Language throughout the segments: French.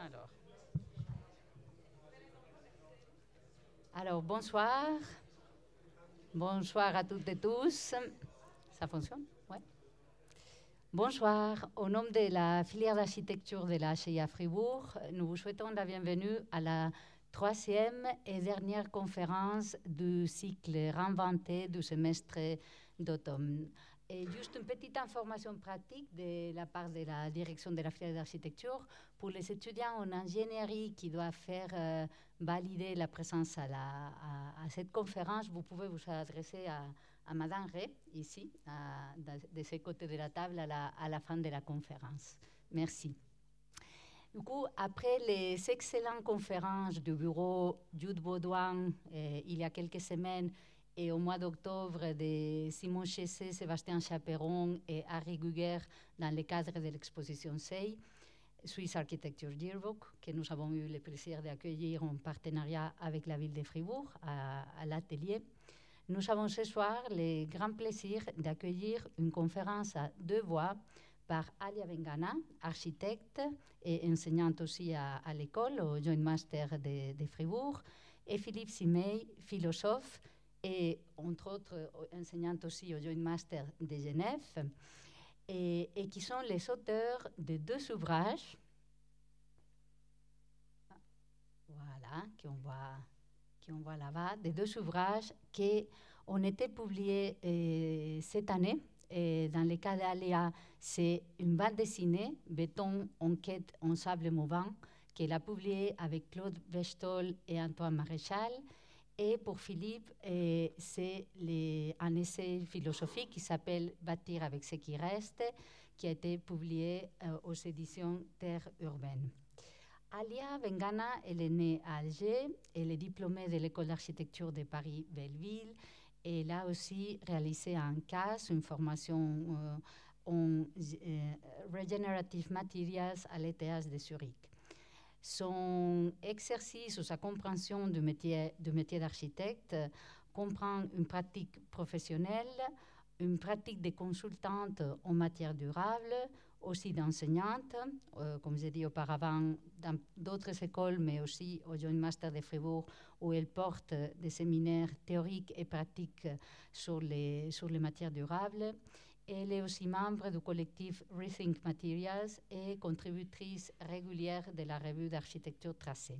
Alors. Alors, bonsoir. Bonsoir à toutes et tous. Ça fonctionne? Ouais. Bonsoir. Au nom de la filière d'architecture de la HEA Fribourg, nous vous souhaitons la bienvenue à la troisième et dernière conférence du cycle Réinventé du semestre d'automne. Et juste une petite information pratique de la part de la direction de la filière d'architecture pour les étudiants en ingénierie qui doivent faire valider la présence à cette conférence. Vous pouvez vous adresser à Madame Ray, ici, de ce côté de la table, à la fin de la conférence. Merci. Du coup, après les excellentes conférences du bureau Jude Baudouin il y a quelques semaines, et au mois d'octobre de Simon Chessé, Sébastien Chaperon et Harry Guger dans le cadre de l'exposition SEI, Swiss Architecture Yearbook, que nous avons eu le plaisir d'accueillir en partenariat avec la ville de Fribourg à l'atelier. Nous avons ce soir le grand plaisir d'accueillir une conférence à deux voix par Alia Vengana, architecte et enseignante aussi à l'école, au Joint Master de Fribourg, et Philippe Simey, philosophe, et entre autres enseignante aussi au Joint Master de Genève, et qui sont les auteurs de deux ouvrages, voilà, qu'on voit là-bas, de deux ouvrages qui ont été publiés cette année. Et dans le cas d'Alia, c'est une bande dessinée, Béton, enquête en sable mouvant, qu'elle a publiée avec Claude Bestol et Antoine Maréchal. Et pour Philippe, c'est un essai philosophique qui s'appelle Bâtir avec ce qui reste, qui a été publié aux éditions Terre urbaine. Alia Vengana, elle est née à Alger, elle est diplômée de l'école d'architecture de Paris-Belleville. Et elle a aussi réalisé un CAS, une formation en Regenerative Materials à l'ETH de Zurich. Son exercice ou sa compréhension du métier d'architecte comprend une pratique professionnelle, une pratique de consultante en matière durable, aussi d'enseignante, comme j'ai dit auparavant, dans d'autres écoles, mais aussi au Joint Master de Fribourg, où elle porte des séminaires théoriques et pratiques sur les matières durables. Elle est aussi membre du collectif Rethink Materials et contributrice régulière de la revue d'architecture tracée.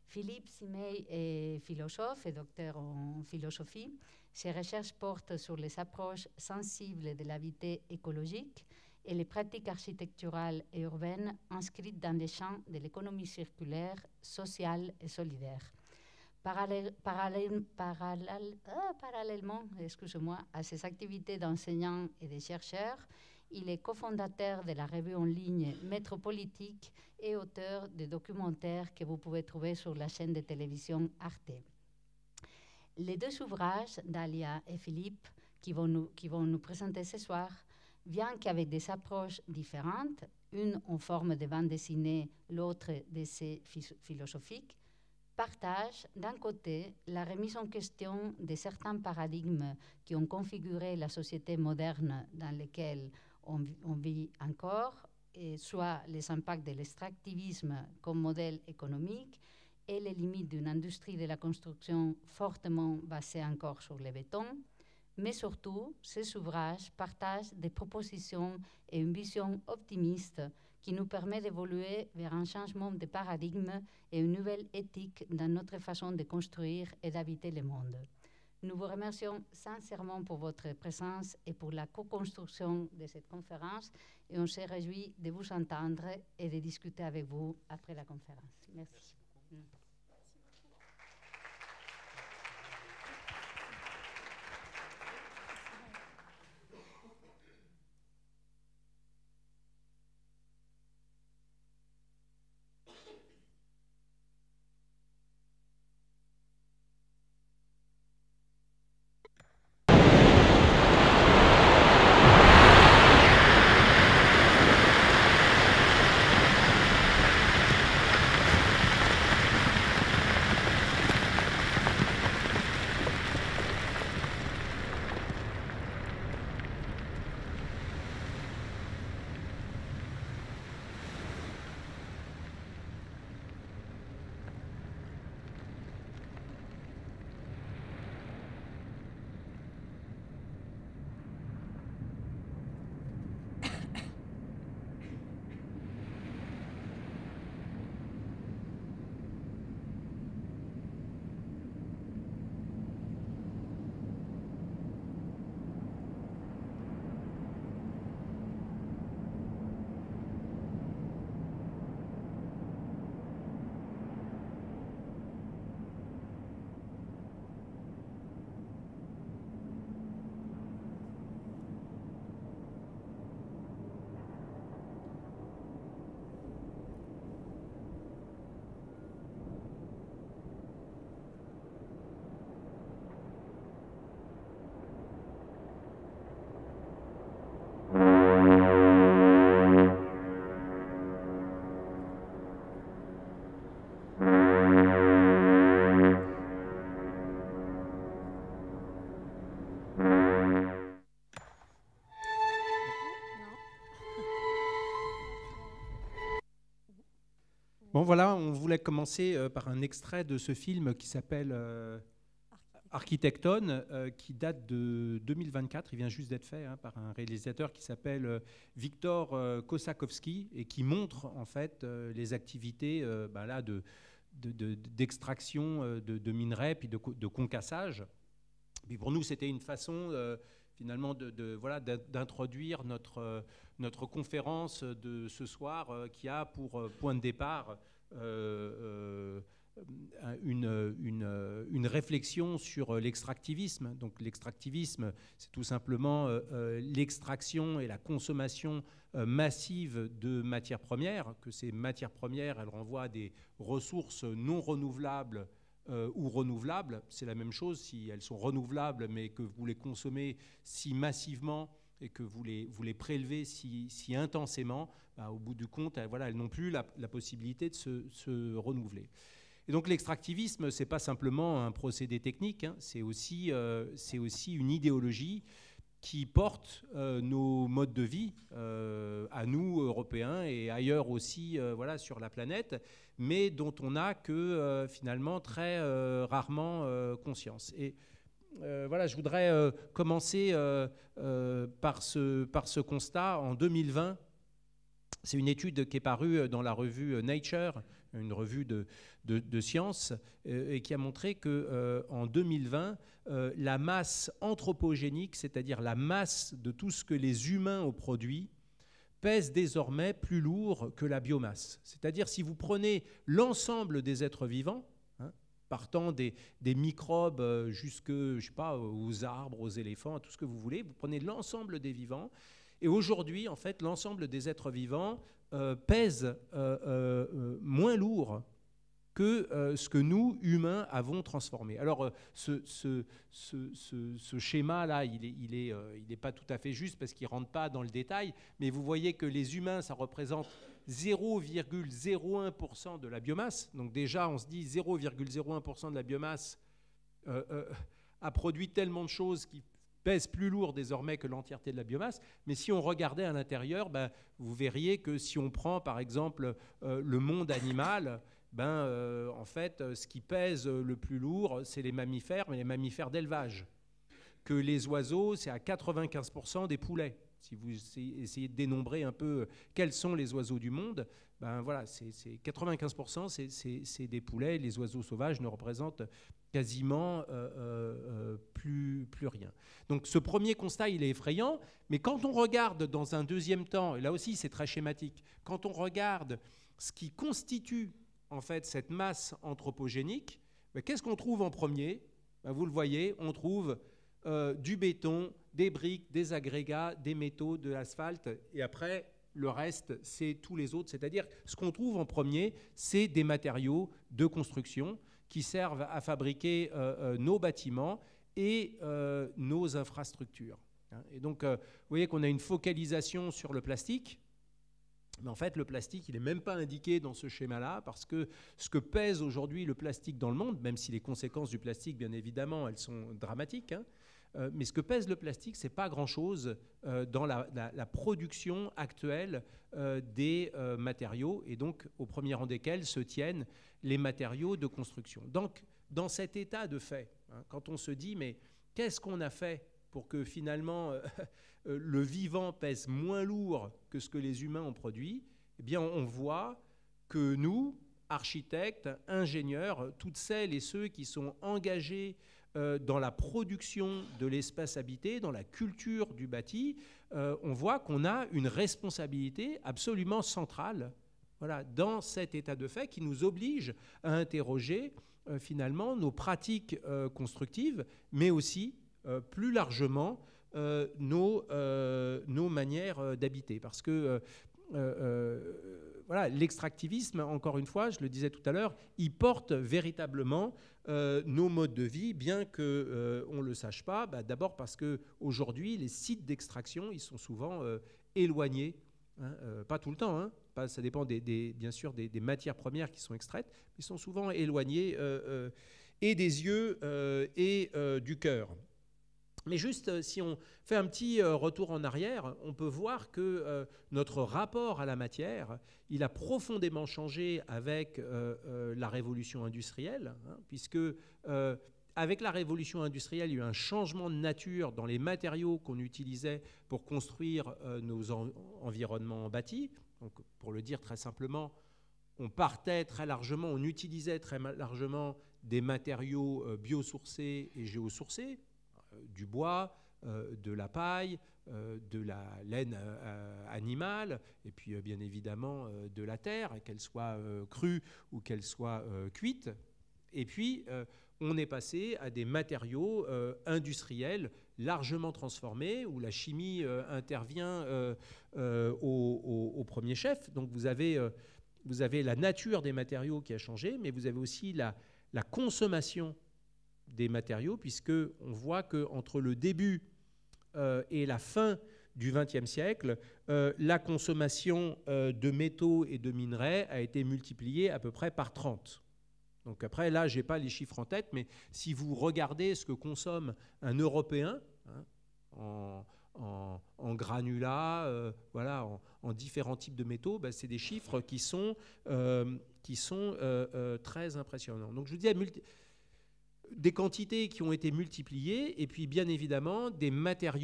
Philippe Simey est philosophe et docteur en philosophie. Ses recherches portent sur les approches sensibles de la vie écologique et les pratiques architecturales et urbaines inscrites dans les champs de l'économie circulaire, sociale et solidaire. Parallèlement à ses activités d'enseignant et de chercheur, il est cofondateur de la revue en ligne Métropolitique et auteur de documentaires que vous pouvez trouver sur la chaîne de télévision Arte. Les deux ouvrages d'Alia et Philippe qui vont nous présenter ce soir, bien qu'avec des approches différentes, une en forme de bande dessinée, l'autre d'essai philosophique, partagent d'un côté la remise en question de certains paradigmes qui ont configuré la société moderne dans laquelle on vit encore, et soit les impacts de l'extractivisme comme modèle économique et les limites d'une industrie de la construction fortement basée encore sur le béton. Mais surtout, ces ouvrages partagent des propositions et une vision optimiste qui nous permet d'évoluer vers un changement de paradigme et une nouvelle éthique dans notre façon de construire et d'habiter le monde. Nous vous remercions sincèrement pour votre présence et pour la co-construction de cette conférence et on se réjouit de vous entendre et de discuter avec vous après la conférence. Merci. Bon voilà, on voulait commencer par un extrait de ce film qui s'appelle Architecton, qui date de 2024. Il vient juste d'être fait par un réalisateur qui s'appelle Victor Kosakowski et qui montre en fait les activités là, d'extraction de minerais puis de concassage. Puis pour nous, c'était une façon finalement voilà, d'introduire notre conférence de ce soir qui a pour point de départ une réflexion sur l'extractivisme. Donc l'extractivisme, c'est tout simplement l'extraction et la consommation massive de matières premières, que ces matières premières, elles renvoient à des ressources non renouvelables ou renouvelables. C'est la même chose si elles sont renouvelables, mais que vous les consommez si massivement et que vous les prélevez si intensément, au bout du compte, voilà, elles n'ont plus la possibilité de se renouveler. Et donc l'extractivisme, ce n'est pas simplement un procédé technique, c'est aussi une idéologie qui porte nos modes de vie, à nous, Européens, et ailleurs aussi voilà, sur la planète, mais dont on n'a que finalement très rarement conscience. Et voilà, je voudrais commencer par ce constat. En 2020, c'est une étude qui est parue dans la revue Nature, une revue de sciences, et qui a montré qu'en 2020, la masse anthropogénique, c'est-à-dire la masse de tout ce que les humains ont produit, pèse désormais plus lourd que la biomasse. C'est-à-dire si vous prenez l'ensemble des êtres vivants, partant des microbes jusque, je sais pas, aux arbres, aux éléphants, à tout ce que vous voulez, vous prenez l'ensemble des vivants, et aujourd'hui, en fait, l'ensemble des êtres vivants pèse moins lourd que ce que nous, humains, avons transformé. Alors, ce schéma-là, il est pas tout à fait juste parce qu'il ne rentre pas dans le détail, mais vous voyez que les humains, ça représente 0,01% de la biomasse. Donc déjà, on se dit 0,01% de la biomasse a produit tellement de choses qui pèsent plus lourd désormais que l'entièreté de la biomasse. Mais si on regardait à l'intérieur, vous verriez que si on prend, par exemple, le monde animal, en fait, ce qui pèse le plus lourd, c'est les mammifères, mais les mammifères d'élevage. Que les oiseaux, c'est à 95% des poulets. Si vous essayez de dénombrer un peu quels sont les oiseaux du monde, voilà, c'est 95%, c'est des poulets. Les oiseaux sauvages ne représentent quasiment plus rien. Donc ce premier constat, il est effrayant, mais quand on regarde dans un deuxième temps, et là aussi c'est très schématique, quand on regarde ce qui constitue en fait cette masse anthropogénique, qu'est-ce qu'on trouve en premier ? Vous le voyez, on trouve du béton, des briques, des agrégats, des métaux, de l'asphalte, et après, le reste, c'est tous les autres. C'est-à-dire, ce qu'on trouve en premier, c'est des matériaux de construction qui servent à fabriquer nos bâtiments et nos infrastructures. Et donc, vous voyez qu'on a une focalisation sur le plastique. Mais en fait, le plastique, il n'est même pas indiqué dans ce schéma-là, parce que ce que pèse aujourd'hui le plastique dans le monde, même si les conséquences du plastique, bien évidemment, elles sont dramatiques, mais ce que pèse le plastique, ce n'est pas grand-chose dans la production actuelle des matériaux, et donc au premier rang desquels se tiennent les matériaux de construction. Donc, dans cet état de fait, quand on se dit, mais qu'est-ce qu'on a fait pour que finalement le vivant pèse moins lourd que ce que les humains ont produit, eh bien on voit que nous, architectes, ingénieurs, toutes celles et ceux qui sont engagés dans la production de l'espace habité, dans la culture du bâti, on voit qu'on a une responsabilité absolument centrale, voilà, dans cet état de fait qui nous oblige à interroger finalement nos pratiques constructives, mais aussi plus largement nos manières d'habiter. Parce que voilà, l'extractivisme, encore une fois, je le disais tout à l'heure, il porte véritablement nos modes de vie, bien qu'on ne le sache pas. D'abord parce qu'aujourd'hui, les sites d'extraction, ils sont souvent éloignés. Pas tout le temps, ça dépend bien sûr des matières premières qui sont extraites, mais ils sont souvent éloignés et des yeux et du cœur. Mais juste, si on fait un petit retour en arrière, on peut voir que notre rapport à la matière, il a profondément changé avec la révolution industrielle, hein, puisque avec la révolution industrielle, il y a eu un changement de nature dans les matériaux qu'on utilisait pour construire nos environnements bâtis. Donc, pour le dire très simplement, on partait très largement, on utilisait très largement des matériaux biosourcés et géosourcés, du bois, de la paille, de la laine animale, et puis bien évidemment de la terre, qu'elle soit crue ou qu'elle soit cuite. Et puis, on est passé à des matériaux industriels largement transformés, où la chimie intervient au premier chef. Donc vous avez la nature des matériaux qui a changé, mais vous avez aussi la consommation des matériaux, puisqu'on voit qu'entre le début et la fin du XXe siècle, la consommation de métaux et de minerais a été multipliée à peu près par 30. Donc après, là, je n'ai pas les chiffres en tête, mais si vous regardez ce que consomme un Européen, hein, en granulats, voilà, en différents types de métaux, ben, c'est des chiffres qui sont très impressionnants. Donc je vous disais, des quantités qui ont été multipliées, et puis bien évidemment des matières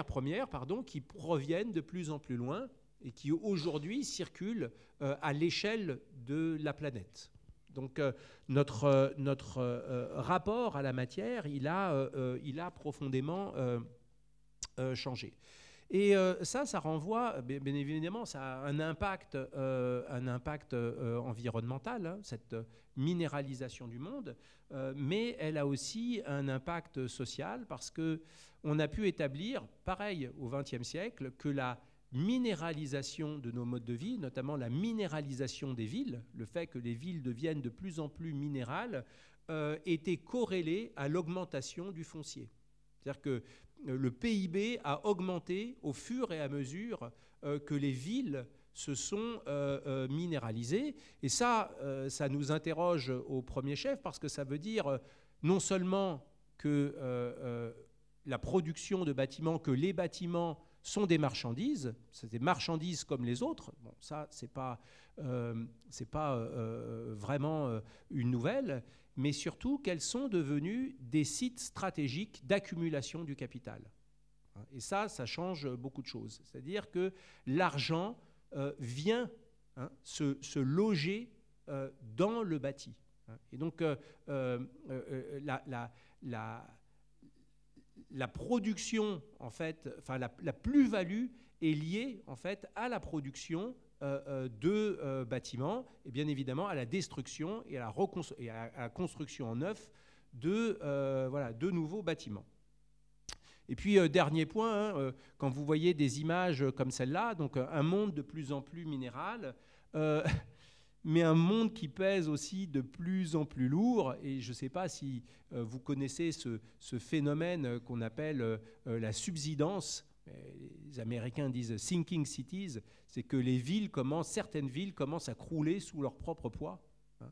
premières, qui proviennent de plus en plus loin et qui aujourd'hui circulent à l'échelle de la planète. Donc notre rapport à la matière, il a profondément changé. Et ça renvoie, bien évidemment, ça a un impact environnemental, hein, cette minéralisation du monde, mais elle a aussi un impact social, parce qu'on a pu établir, pareil au XXe siècle, que la minéralisation de nos modes de vie, notamment la minéralisation des villes, le fait que les villes deviennent de plus en plus minérales, était corrélée à l'augmentation du foncier. C'est-à-dire que le PIB a augmenté au fur et à mesure que les villes se sont minéralisées. Et ça nous interroge au premier chef, parce que ça veut dire non seulement que la production de bâtiments, que les bâtiments sont des marchandises, c'est des marchandises comme les autres. Bon, ça, c'est pas vraiment une nouvelle, mais surtout qu'elles sont devenues des sites stratégiques d'accumulation du capital. Et ça change beaucoup de choses. C'est-à-dire que l'argent vient se loger dans le bâti. Et donc, la production, en fait, enfin la plus-value est liée en fait à la production de bâtiments, et bien évidemment à la destruction et à la construction en neuf de nouveaux bâtiments. Et puis, dernier point, hein, quand vous voyez des images comme celle-là, donc un monde de plus en plus minéral, mais un monde qui pèse aussi de plus en plus lourd. Et je ne sais pas si vous connaissez ce phénomène qu'on appelle la subsidence. Les Américains disent « sinking cities », c'est que certaines villes commencent à crouler sous leur propre poids.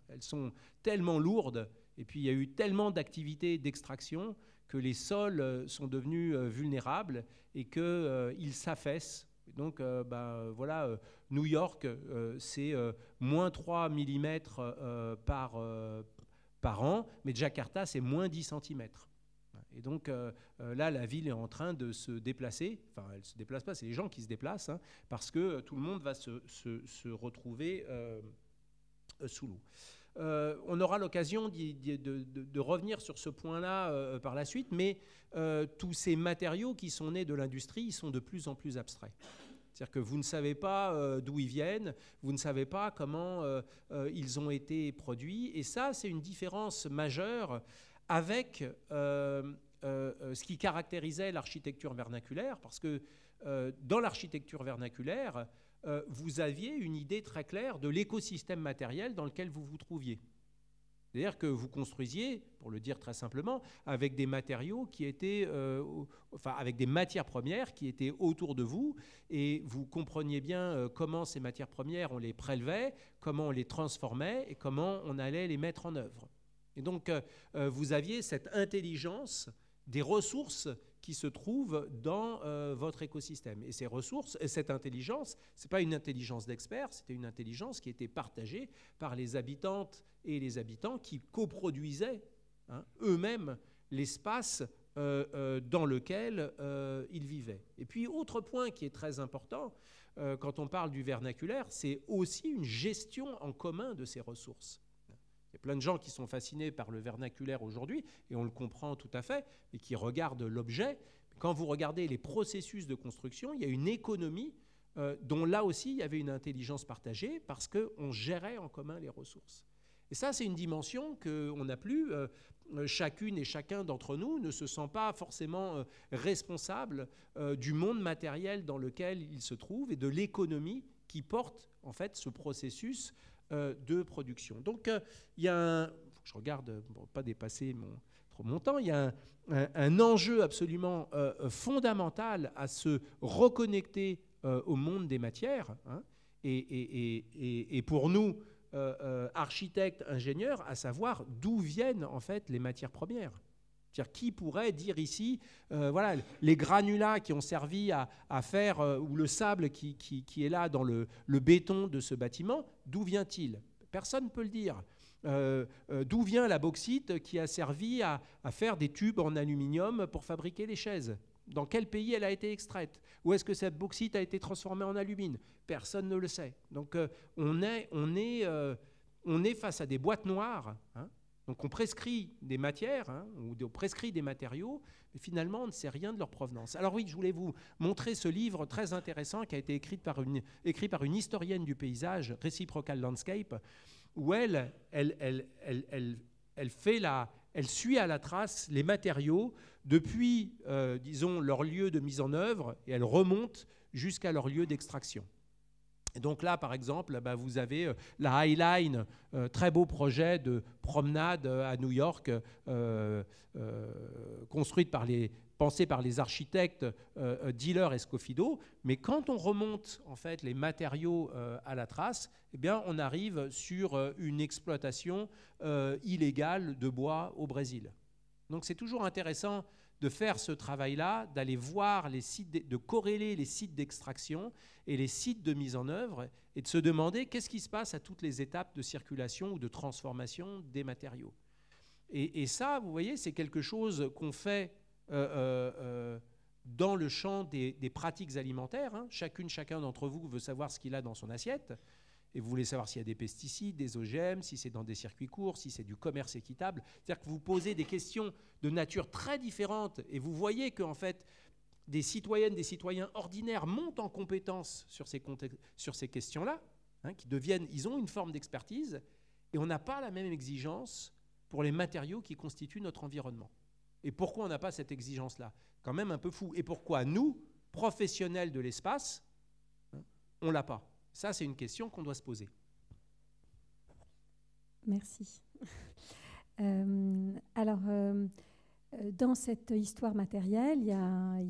Elles sont tellement lourdes, et puis il y a eu tellement d'activités d'extraction que les sols sont devenus vulnérables et qu'ils s'affaissent. Donc, voilà, New York, c'est moins 3 mm par an, mais Jakarta, c'est moins 10 cm. Et donc, là, la ville est en train de se déplacer. Enfin, elle ne se déplace pas, c'est les gens qui se déplacent, hein, parce que tout le monde va se retrouver sous l'eau. On aura l'occasion de revenir sur ce point-là par la suite, mais tous ces matériaux qui sont nés de l'industrie, ils sont de plus en plus abstraits. C'est-à-dire que vous ne savez pas d'où ils viennent, vous ne savez pas comment ils ont été produits, et ça, c'est une différence majeure avec ce qui caractérisait l'architecture vernaculaire, parce que dans l'architecture vernaculaire, vous aviez une idée très claire de l'écosystème matériel dans lequel vous vous trouviez. C'est-à-dire que vous construisiez, pour le dire très simplement, avec des matériaux qui étaient, avec des matières premières qui étaient autour de vous, et vous compreniez bien comment ces matières premières, on les prélevait, comment on les transformait et comment on allait les mettre en œuvre. Et donc, vous aviez cette intelligence des ressources qui se trouvent dans votre écosystème. Et ces ressources, et cette intelligence, ce n'est pas une intelligence d'experts, c'était une intelligence qui était partagée par les habitantes et les habitants qui coproduisaient eux-mêmes l'espace dans lequel ils vivaient. Et puis, autre point qui est très important, quand on parle du vernaculaire, c'est aussi une gestion en commun de ces ressources. Il y a plein de gens qui sont fascinés par le vernaculaire aujourd'hui, et on le comprend tout à fait, et qui regardent l'objet. Quand vous regardez les processus de construction, il y a une économie dont là aussi il y avait une intelligence partagée parce qu'on gérait en commun les ressources. Et ça, c'est une dimension qu'on n'a plus. Chacune et chacun d'entre nous ne se sent pas forcément responsable du monde matériel dans lequel il se trouve et de l'économie qui porte en fait ce processus de production. Donc, il y a je regarde, pour pas dépasser trop mon temps, il y a un enjeu absolument fondamental à se reconnecter au monde des matières. Et pour nous, architectes, ingénieurs, à savoir d'où viennent en fait les matières premières. C'est-à-dire, qui pourrait dire ici, voilà, les granulats qui ont servi à faire, ou le sable qui est là dans le béton de ce bâtiment, d'où vient-il? Personne ne peut le dire. D'où vient la bauxite qui a servi à faire des tubes en aluminium pour fabriquer les chaises? Dans quel pays elle a été extraite? Où est-ce que cette bauxite a été transformée en alumine? Personne ne le sait. Donc on est face à des boîtes noires. Donc on prescrit des matières ou on prescrit des matériaux, mais finalement on ne sait rien de leur provenance. Alors oui, je voulais vous montrer ce livre très intéressant qui a été écrit par une historienne du paysage, Reciprocal Landscape, où elle suit à la trace les matériaux depuis, disons, leur lieu de mise en œuvre, et elle remonte jusqu'à leur lieu d'extraction. Et donc là, par exemple, vous avez la High Line, très beau projet de promenade à New York, pensé par les architectes Diller et Scofido. Mais quand on remonte en fait les matériaux à la trace, eh bien, on arrive sur une exploitation illégale de bois au Brésil. Donc c'est toujours intéressant de faire ce travail-là, d'aller voir les sites, de corréler les sites d'extraction et les sites de mise en œuvre, et de se demander qu'est-ce qui se passe à toutes les étapes de circulation ou de transformation des matériaux. Et ça, vous voyez, c'est quelque chose qu'on fait dans le champ des pratiques alimentaires. Chacun d'entre vous veut savoir ce qu'il a dans son assiette. Et vous voulez savoir s'il y a des pesticides, des OGM, si c'est dans des circuits courts, si c'est du commerce équitable. C'est-à-dire que vous posez des questions de nature très différente, et vous voyez qu'en fait, des citoyennes, des citoyens ordinaires montent en compétence sur ces questions-là, ils ont une forme d'expertise, et on n'a pas la même exigence pour les matériaux qui constituent notre environnement. Et pourquoi on n'a pas cette exigence-là? Quand même un peu fou. Et pourquoi nous, professionnels de l'espace, on ne l'a pas? Ça, c'est une question qu'on doit se poser. Merci. Dans cette histoire matérielle, il y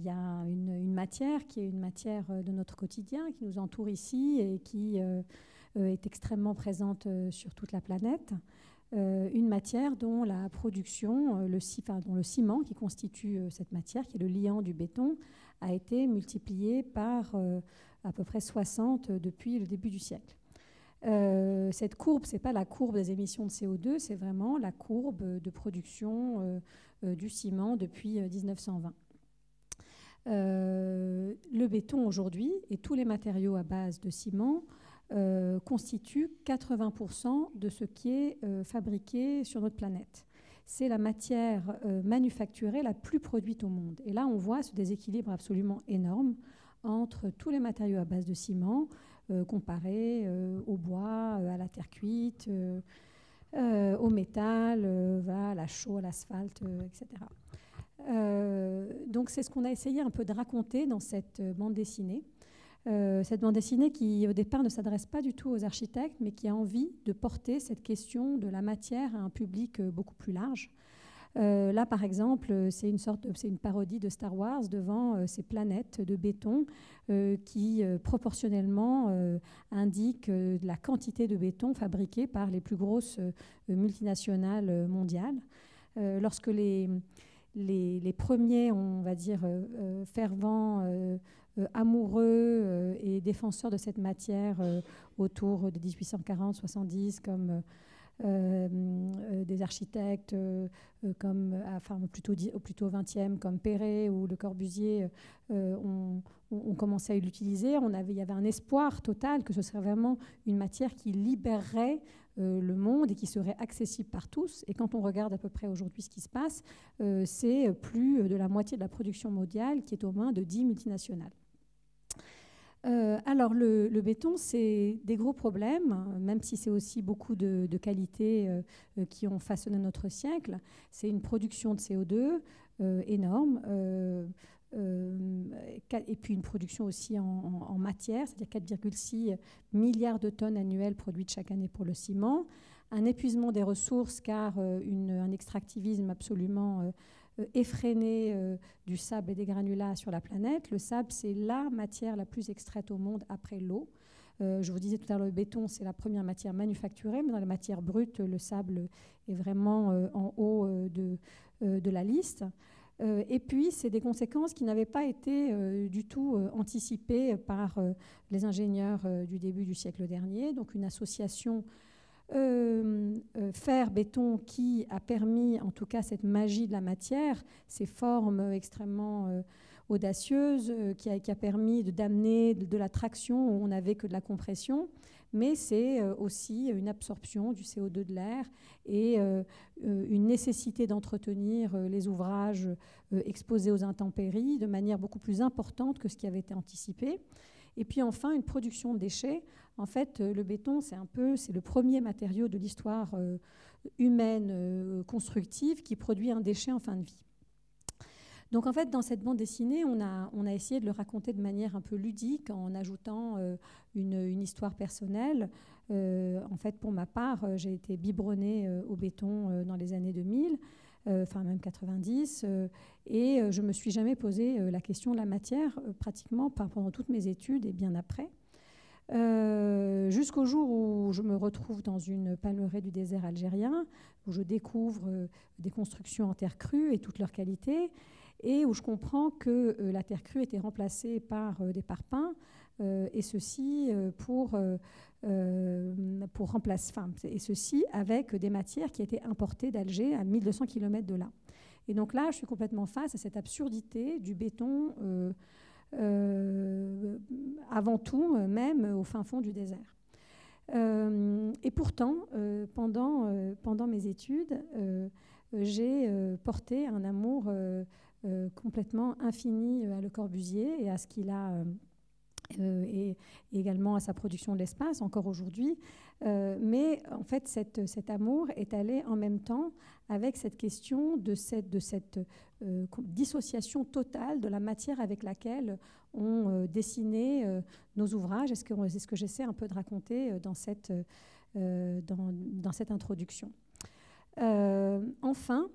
a une matière qui est une matière de notre quotidien, qui nous entoure ici et qui est extrêmement présente sur toute la planète. Une matière dont la production, dont le ciment qui constitue cette matière, qui est le liant du béton, a été multiplié par à peu près 60 depuis le début du siècle. Cette courbe, ce n'est pas la courbe des émissions de CO2, c'est vraiment la courbe de production du ciment depuis 1920. Le béton aujourd'hui et tous les matériaux à base de ciment constituent 80% de ce qui est fabriqué sur notre planète. C'est la matière manufacturée la plus produite au monde. Et là, on voit ce déséquilibre absolument énorme entre tous les matériaux à base de ciment comparés au bois, à la terre cuite, au métal, à la chaux, à l'asphalte, etc. Donc c'est ce qu'on a essayé un peu de raconter dans cette bande dessinée. Cette bande dessinée qui, au départ, ne s'adresse pas du tout aux architectes, mais qui a envie de porter cette question de la matière à un public beaucoup plus large. Là, par exemple, c'est une parodie de Star Wars devant ces planètes de béton qui, proportionnellement, indiquent la quantité de béton fabriquée par les plus grosses multinationales mondiales. Lorsque les les premiers, on va dire, fervents, amoureux et défenseurs de cette matière autour de 1840-70, comme des architectes plutôt au XXe, comme Perret ou Le Corbusier, ont commencé à l'utiliser. Il y avait un espoir total que ce serait vraiment une matière qui libérerait le monde et qui serait accessible par tous. Et quand on regarde à peu près aujourd'hui ce qui se passe, c'est plus de la moitié de la production mondiale qui est aux mains de 10 multinationales. Alors, le béton, c'est des gros problèmes, même si c'est aussi beaucoup de qualités qui ont façonné notre siècle. C'est une production de CO2 énorme, et puis une production aussi en matière, c'est-à-dire 4,6 milliards de tonnes annuelles produites chaque année pour le ciment. Un épuisement des ressources, car un extractivisme absolument effréné du sable et des granulats sur la planète. Le sable, c'est la matière la plus extraite au monde après l'eau. Je vous disais tout à l'heure, le béton, c'est la première matière manufacturée, mais dans les matières brutes, le sable est vraiment en haut de la liste. Et puis, c'est des conséquences qui n'avaient pas été du tout anticipées par les ingénieurs du début du siècle dernier. Donc, une association fer-béton qui a permis, en tout cas, cette magie de la matière, ces formes extrêmement audacieuses, qui a permis d'amener de la traction où on n'avait que de la compression. Mais c'est aussi une absorption du CO2 de l'air et une nécessité d'entretenir les ouvrages exposés aux intempéries de manière beaucoup plus importante que ce qui avait été anticipé. Et puis enfin, une production de déchets. En fait, le béton, c'est le premier matériau de l'histoire humaine constructive qui produit un déchet en fin de vie. Donc en fait, dans cette bande dessinée, on a essayé de le raconter de manière un peu ludique en ajoutant une histoire personnelle. En fait, pour ma part, j'ai été biberonnée au béton dans les années 2000, enfin même 90, et je ne me suis jamais posé la question de la matière, pratiquement pendant toutes mes études et bien après. Jusqu'au jour où je me retrouve dans une palmeraie du désert algérien, où je découvre des constructions en terre crue et toutes leurs qualités, et où je comprends que la terre crue était remplacée par des parpaings, et ceci et ceci avec des matières qui étaient importées d'Alger à 1200 km de là. Et donc là, je suis complètement face à cette absurdité du béton, avant tout, même au fin fond du désert. Et pourtant, pendant mes études, j'ai porté un amour complètement infini à Le Corbusier et à ce qu'il a, et également à sa production de l'espace, encore aujourd'hui. Mais en fait, cet amour est allé en même temps avec cette question de cette dissociation totale de la matière avec laquelle on dessinait nos ouvrages. C'est ce que j'essaie un peu de raconter dans cette introduction. Enfin,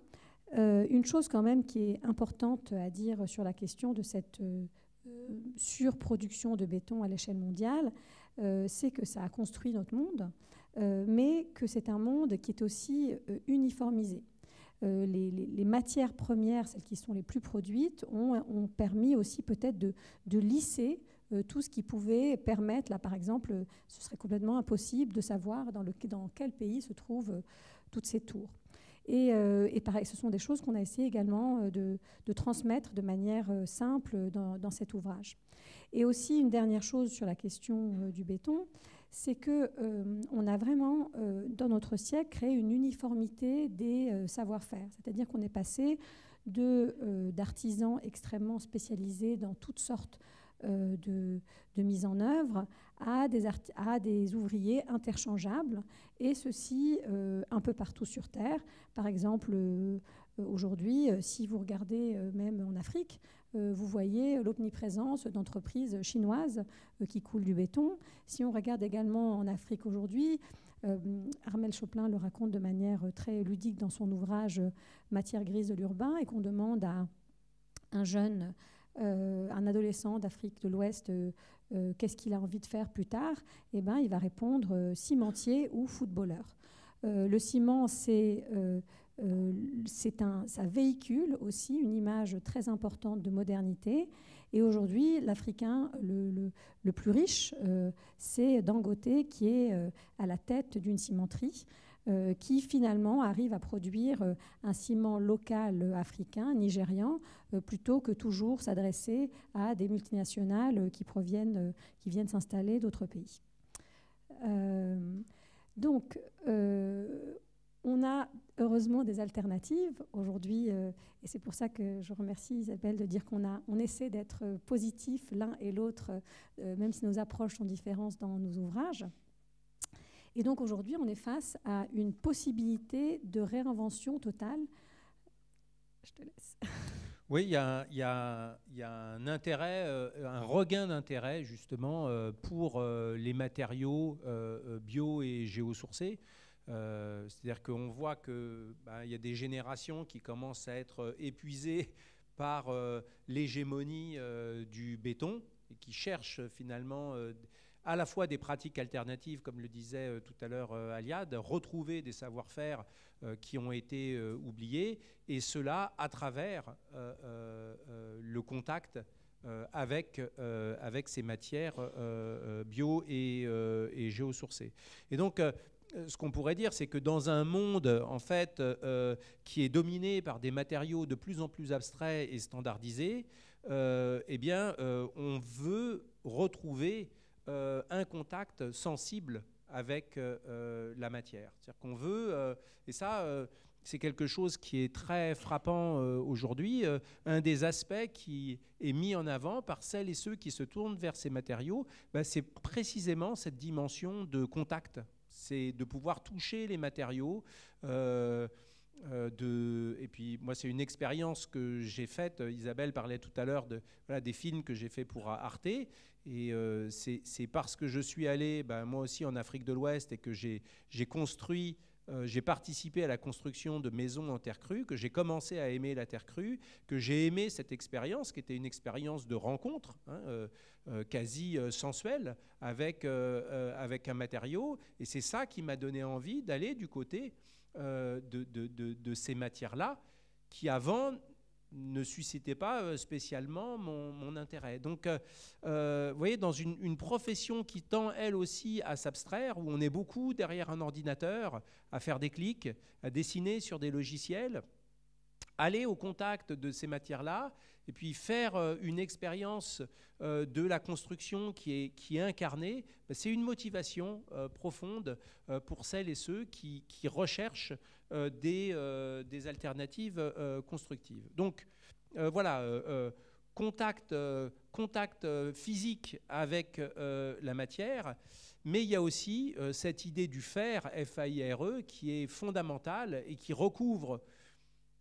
une chose quand même qui est importante à dire sur la question de cette surproduction de béton à l'échelle mondiale, c'est que ça a construit notre monde, mais que c'est un monde qui est aussi uniformisé. Les matières premières, celles qui sont les plus produites, ont permis aussi peut-être de lisser tout ce qui pouvait permettre, là par exemple, ce serait complètement impossible de savoir dans quel pays se trouvent toutes ces tours. Et pareil, ce sont des choses qu'on a essayé également de transmettre de manière simple dans cet ouvrage. Et aussi, une dernière chose sur la question du béton, c'est qu'on a vraiment, dans notre siècle, créé une uniformité des savoir-faire. C'est-à-dire qu'on est passé d'artisans extrêmement spécialisés dans toutes sortes de mise en œuvre à des ouvriers interchangeables, et ceci un peu partout sur Terre. Par exemple, aujourd'hui, si vous regardez même en Afrique, vous voyez l'omniprésence d'entreprises chinoises qui coulent du béton. Si on regarde également en Afrique aujourd'hui, Armel Choplin le raconte de manière très ludique dans son ouvrage « Matière grise de l'urbain », et qu'on demande à un adolescent d'Afrique de l'Ouest qu'est-ce qu'il a envie de faire plus tard, eh ben, il va répondre cimentier ou footballeur. Le ciment, c'est ça véhicule aussi une image très importante de modernité. Et aujourd'hui, l'Africain le plus riche, c'est Dangote qui est à la tête d'une cimenterie qui finalement arrive à produire un ciment local africain, nigérian, plutôt que toujours s'adresser à des multinationales qui viennent s'installer d'autres pays. Donc, on a heureusement des alternatives aujourd'hui, et c'est pour ça que je remercie Isabelle de dire qu'on essaie d'être positifs l'un et l'autre, même si nos approches sont différentes dans nos ouvrages. Et donc aujourd'hui, on est face à une possibilité de réinvention totale. Je te laisse. Oui, il y a un intérêt, un regain d'intérêt justement pour les matériaux bio et géosourcés. C'est-à-dire qu'on voit qu'il y a des générations qui commencent à être épuisées par l'hégémonie du béton et qui cherchent finalement à la fois des pratiques alternatives, comme le disait tout à l'heure Aliade, retrouver des savoir-faire qui ont été oubliés, et cela à travers le contact avec ces matières bio et géosourcées. Et donc, ce qu'on pourrait dire, c'est que dans un monde en fait, qui est dominé par des matériaux de plus en plus abstraits et standardisés, on veut retrouver un contact sensible avec la matière. C'est-à-dire qu'on veut, et ça, c'est quelque chose qui est très frappant aujourd'hui, un des aspects qui est mis en avant par celles et ceux qui se tournent vers ces matériaux, c'est précisément cette dimension de contact. C'est de pouvoir toucher les matériaux. Et puis moi, c'est une expérience que j'ai faite. Isabelle parlait tout à l'heure des films que j'ai fait pour Arte. Et c'est parce que je suis allé, moi aussi, en Afrique de l'Ouest et que j'ai construit, j'ai participé à la construction de maisons en terre crue, que j'ai commencé à aimer la terre crue, que j'ai aimé cette expérience, qui était une expérience de rencontre, quasi sensuelle, avec un matériau. Et c'est ça qui m'a donné envie d'aller du côté de ces matières-là, qui avant ne suscitait pas spécialement mon intérêt. Donc, vous voyez, dans une profession qui tend, elle aussi, à s'abstraire, où on est beaucoup derrière un ordinateur, à faire des clics, à dessiner sur des logiciels, aller au contact de ces matières-là, et puis faire une expérience de la construction qui est incarnée, c'est une motivation profonde pour celles et ceux qui recherchent des alternatives constructives. Donc voilà, contact physique avec la matière, mais il y a aussi cette idée du faire, F-A-I-R-E, qui est fondamentale et qui recouvre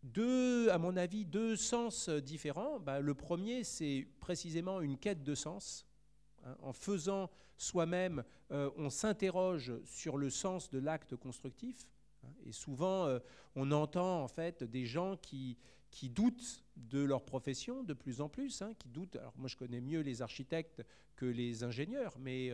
à mon avis, deux sens différents. Le premier, c'est précisément une quête de sens. En faisant soi-même, on s'interroge sur le sens de l'acte constructif. Et souvent, on entend en fait des gens qui doutent de leur profession de plus en plus, qui doutent. Alors moi, je connais mieux les architectes que les ingénieurs, mais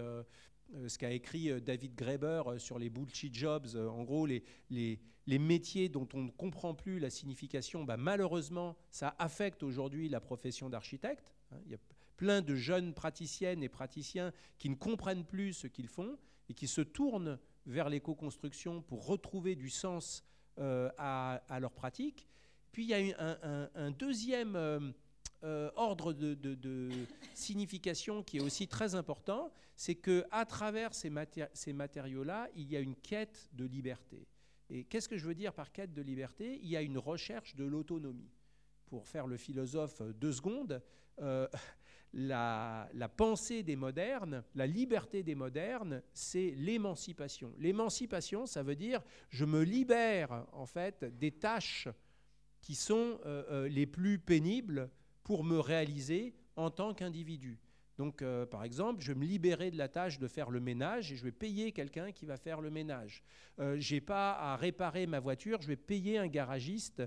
ce qu'a écrit David Graeber sur les bullshit jobs, en gros, les métiers dont on ne comprend plus la signification, malheureusement, ça affecte aujourd'hui la profession d'architecte. Il y a plein de jeunes praticiennes et praticiens qui ne comprennent plus ce qu'ils font et qui se tournent vers l'éco-construction pour retrouver du sens à leur pratique. Puis il y a un deuxième ordre de signification qui est aussi très important, c'est qu'à travers ces matériaux-là, il y a une quête de liberté. Et qu'est-ce que je veux dire par quête de liberté ? Il y a une recherche de l'autonomie. Pour faire le philosophe 2 secondes, la pensée des modernes, la liberté des modernes, c'est l'émancipation. L'émancipation, ça veut dire je me libère en fait des tâches qui sont les plus pénibles pour me réaliser en tant qu'individu. Donc, par exemple, je vais me libérer de la tâche de faire le ménage et je vais payer quelqu'un qui va faire le ménage. Je n'ai pas à réparer ma voiture, je vais payer un garagiste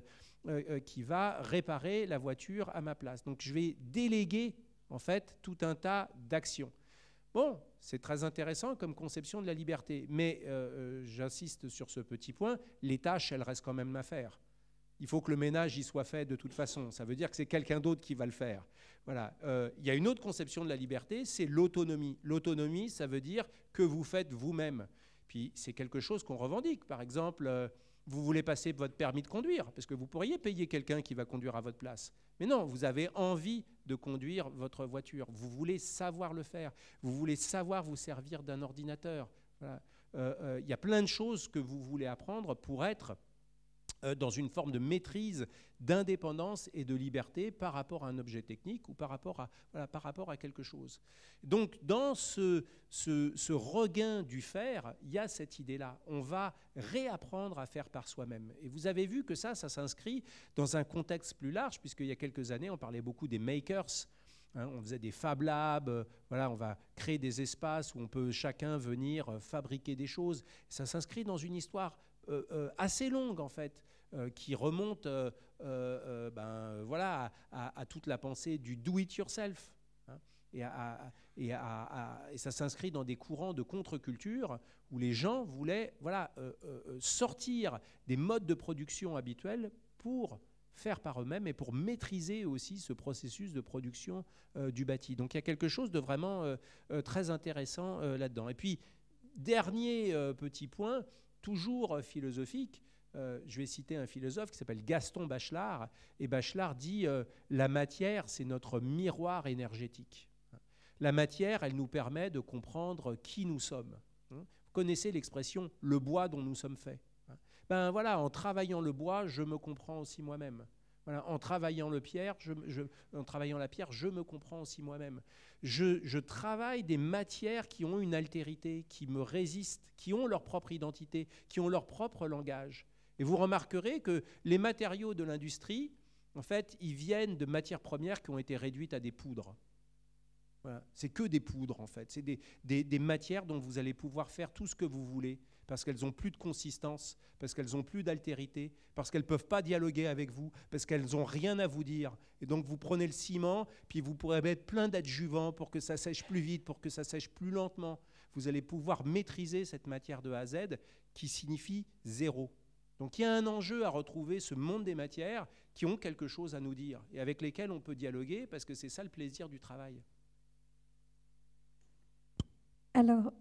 qui va réparer la voiture à ma place. Donc, je vais déléguer, en fait, tout un tas d'actions. Bon, c'est très intéressant comme conception de la liberté, mais j'insiste sur ce petit point, les tâches, elles restent quand même à faire. il faut que le ménage y soit fait de toute façon. Ça veut dire que c'est quelqu'un d'autre qui va le faire. Voilà. Il y a une autre conception de la liberté, c'est l'autonomie. L'autonomie, ça veut dire que vous faites vous-même. Puis c'est quelque chose qu'on revendique. Par exemple, vous voulez passer votre permis de conduire, parce que vous pourriez payer quelqu'un qui va conduire à votre place. Mais non, vous avez envie de conduire votre voiture. Vous voulez savoir le faire. Vous voulez savoir vous servir d'un ordinateur. Voilà. Y a plein de choses que vous voulez apprendre pour être dans une forme de maîtrise, d'indépendance et de liberté par rapport à un objet technique ou par rapport à quelque chose. Donc, dans ce regain du faire, il y a cette idée-là. On va réapprendre à faire par soi-même. Et vous avez vu que ça s'inscrit dans un contexte plus large, puisqu'il y a quelques années, on parlait beaucoup des makers. On faisait des Fab Labs, on va créer des espaces où on peut chacun venir fabriquer des choses. Ça s'inscrit dans une histoire assez longue, en fait, qui remonte à toute la pensée du do-it-yourself. Et ça s'inscrit dans des courants de contre-culture où les gens voulaient sortir des modes de production habituels pour faire par eux-mêmes et pour maîtriser aussi ce processus de production du bâti. Donc il y a quelque chose de vraiment très intéressant là-dedans. Et puis, dernier petit point, toujours philosophique, je vais citer un philosophe qui s'appelle Gaston Bachelard, et Bachelard dit la matière, c'est notre miroir énergétique. La matière, elle nous permet de comprendre qui nous sommes. Vous connaissez l'expression « le bois dont nous sommes faits ». Ben voilà, en travaillant le bois, je me comprends aussi moi-même. Voilà, en travaillant la pierre, je me comprends aussi moi-même. Je travaille des matières qui ont une altérité, qui me résistent, qui ont leur propre identité, qui ont leur propre langage. Et vous remarquerez que les matériaux de l'industrie, en fait, ils viennent de matières premières qui ont été réduites à des poudres. Voilà. C'est que des poudres, en fait. C'est des matières dont vous allez pouvoir faire tout ce que vous voulez, parce qu'elles n'ont plus de consistance, parce qu'elles n'ont plus d'altérité, parce qu'elles ne peuvent pas dialoguer avec vous, parce qu'elles n'ont rien à vous dire. Et donc, vous prenez le ciment, puis vous pourrez mettre plein d'adjuvants pour que ça sèche plus vite, pour que ça sèche plus lentement. Vous allez pouvoir maîtriser cette matière de A à Z, qui signifie zéro. Donc, il y a un enjeu à retrouver ce monde des matières qui ont quelque chose à nous dire et avec lesquelles on peut dialoguer, parce que c'est ça le plaisir du travail. Alors,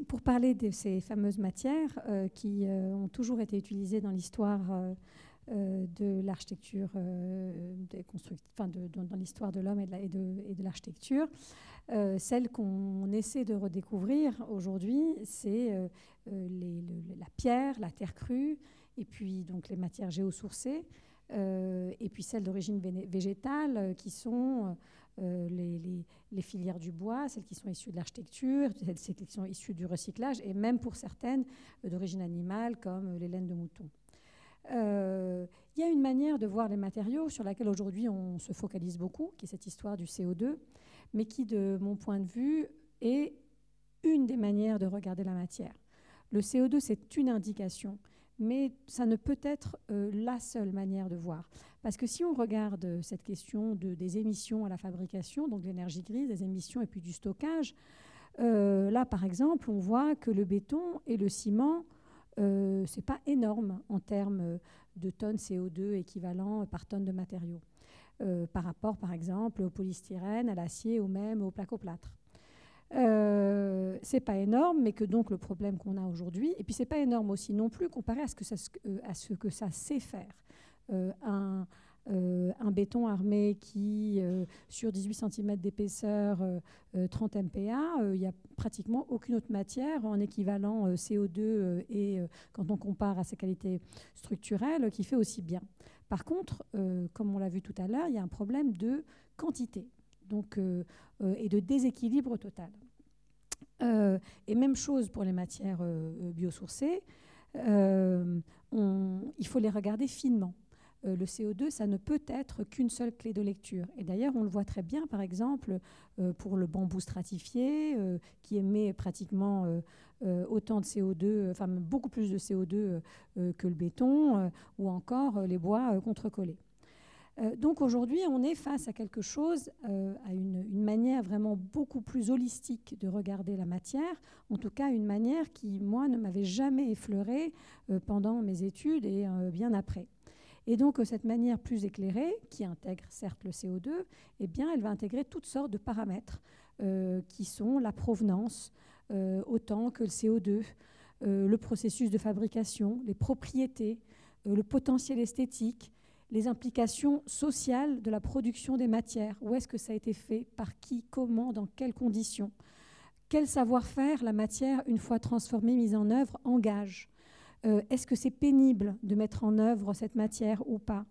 pour parler de ces fameuses matières qui ont toujours été utilisées dans l'histoire de l'architecture, dans l'histoire de l'homme et de l'architecture, celle qu'on essaie de redécouvrir aujourd'hui, c'est la pierre, la terre crue, et puis donc les matières géosourcées, et puis celles d'origine végétale qui sont les filières du bois, celles qui sont issues de l'architecture, celles qui sont issues du recyclage, et même pour certaines d'origine animale, comme les laines de mouton. Il y a une manière de voir les matériaux sur laquelle aujourd'hui on se focalise beaucoup, qui est cette histoire du CO2, mais qui, de mon point de vue, est une des manières de regarder la matière. Le CO2, c'est une indication, mais ça ne peut être la seule manière de voir. Parce que si on regarde cette question des émissions à la fabrication, donc de l'énergie grise, des émissions et puis du stockage, là, par exemple, on voit que le béton et le ciment, ce n'est pas énorme en termes de tonnes CO2 équivalent par tonne de matériaux, par rapport, par exemple, au polystyrène, à l'acier ou même au placo-plâtre. C'est pas énorme, mais que donc le problème qu'on a aujourd'hui, et puis c'est pas énorme aussi non plus comparé à ce que ça sait faire. Un béton armé qui, sur 18 cm d'épaisseur, 30 MPa, il n'y a pratiquement aucune autre matière en équivalent CO2 et quand on compare à ses qualités structurelles, qui fait aussi bien. Par contre, comme on l'a vu tout à l'heure, il y a un problème de quantité donc, et de déséquilibre total. Et même chose pour les matières biosourcées, il faut les regarder finement. Le CO2, ça ne peut être qu'une seule clé de lecture. Et d'ailleurs, on le voit très bien, par exemple, pour le bambou stratifié, qui émet pratiquement autant de CO2, enfin beaucoup plus de CO2 que le béton, ou encore les bois contrecollés. Donc aujourd'hui, on est face à quelque chose, à une manière vraiment beaucoup plus holistique de regarder la matière, en tout cas une manière qui, moi, ne m'avait jamais effleurée pendant mes études et bien après. Et donc, cette manière plus éclairée, qui intègre certes le CO2, eh bien, elle va intégrer toutes sortes de paramètres qui sont la provenance, autant que le CO2, le processus de fabrication, les propriétés, le potentiel esthétique, les implications sociales de la production des matières. Où est-ce que ça a été fait, par qui, comment, dans quelles conditions. Quel savoir-faire la matière, une fois transformée, mise en œuvre, engage. Est-ce que c'est pénible de mettre en œuvre cette matière ou pas?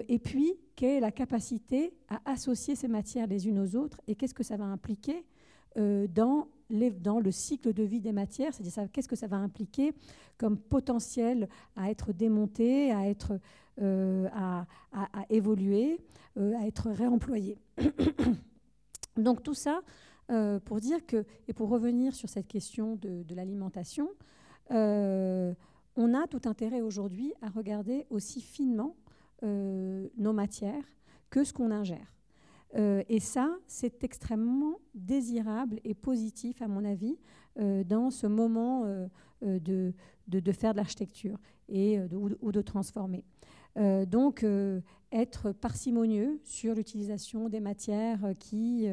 Et puis, quelle est la capacité à associer ces matières les unes aux autres et qu'est-ce que ça va impliquer dans le cycle de vie des matières, c'est-à-dire qu'est-ce que ça va impliquer comme potentiel à être démonté, à évoluer, à être réemployé. Donc tout ça pour dire que, et pour revenir sur cette question de l'alimentation, on a tout intérêt aujourd'hui à regarder aussi finement nos matières que ce qu'on ingère. Et ça, c'est extrêmement désirable et positif, à mon avis, dans ce moment de faire de l'architecture ou de transformer. Donc, être parcimonieux sur l'utilisation des matières qui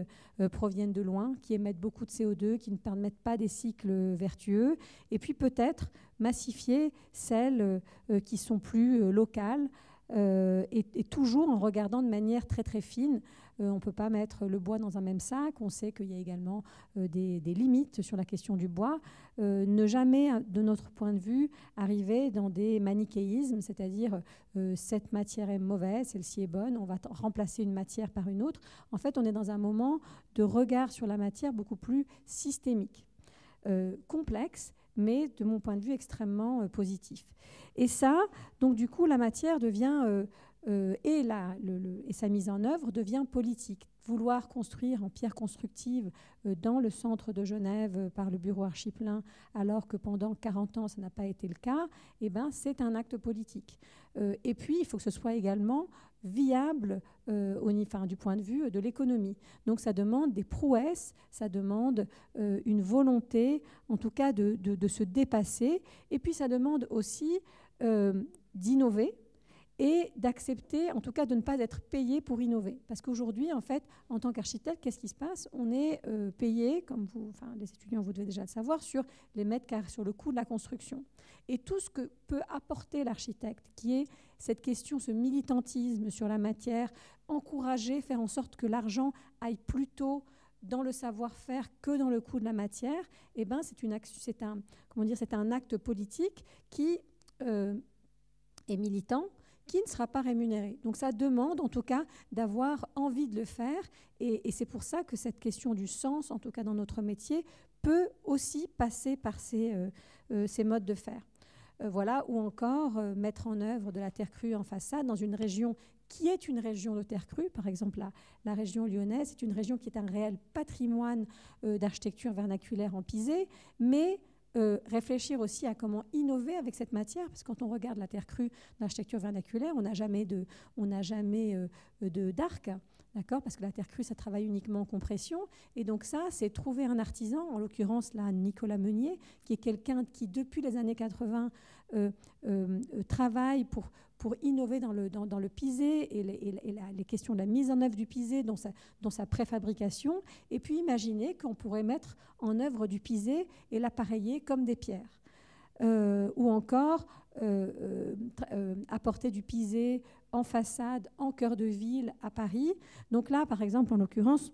proviennent de loin, qui émettent beaucoup de CO2, qui ne permettent pas des cycles vertueux, et puis peut-être massifier celles qui sont plus locales, et toujours en regardant de manière très très fine. On ne peut pas mettre le bois dans un même sac. On sait qu'il y a également des limites sur la question du bois. Ne jamais, de notre point de vue, arriver dans des manichéismes, c'est-à-dire cette matière est mauvaise, celle-ci est bonne, on va remplacer une matière par une autre. En fait, on est dans un moment de regard sur la matière beaucoup plus systémique, complexe, mais de mon point de vue extrêmement positif. Et ça, donc du coup, la matière devient, et sa mise en œuvre devient politique. Vouloir construire en pierre constructive dans le centre de Genève par le bureau Archiplein, alors que pendant 40 ans, ça n'a pas été le cas, eh ben, c'est un acte politique. Et puis, il faut que ce soit également viable du point de vue de l'économie. Donc ça demande des prouesses, ça demande une volonté, en tout cas, de se dépasser. Et puis ça demande aussi d'innover et d'accepter, en tout cas, de ne pas être payé pour innover. Parce qu'aujourd'hui, en fait, en tant qu'architecte, qu'est-ce qui se passe? On est payé, comme vous, enfin, les étudiants, vous devez déjà le savoir, sur les mètres carrés, sur le coût de la construction. Et tout ce que peut apporter l'architecte, qui est cette question, ce militantisme sur la matière, encourager, faire en sorte que l'argent aille plutôt dans le savoir-faire que dans le coût de la matière, eh ben, c'est un acte politique qui est militant, qui ne sera pas rémunéré. Donc ça demande en tout cas d'avoir envie de le faire, et c'est pour ça que cette question du sens, en tout cas dans notre métier, peut aussi passer par ces modes de faire. Voilà, ou encore mettre en œuvre de la terre crue en façade dans une région qui est une région de terre crue. Par exemple, la région lyonnaise est une région qui est un réel patrimoine d'architecture vernaculaire en pisé, mais réfléchir aussi à comment innover avec cette matière, parce que quand on regarde la terre crue dans l'architecture vernaculaire, on n'a jamais d'arc, d'accord, parce que la terre crue, ça travaille uniquement en compression. Et donc ça, c'est trouver un artisan, en l'occurrence là, Nicolas Meunier, qui est quelqu'un qui, depuis les années 80, travaille pour innover dans le pisé et les questions de la mise en œuvre du pisé dans sa préfabrication, et puis imaginer qu'on pourrait mettre en œuvre du pisé et l'appareiller comme des pierres. Ou encore apporter du pisé en façade, en cœur de ville, à Paris. Donc là, par exemple, en l'occurrence,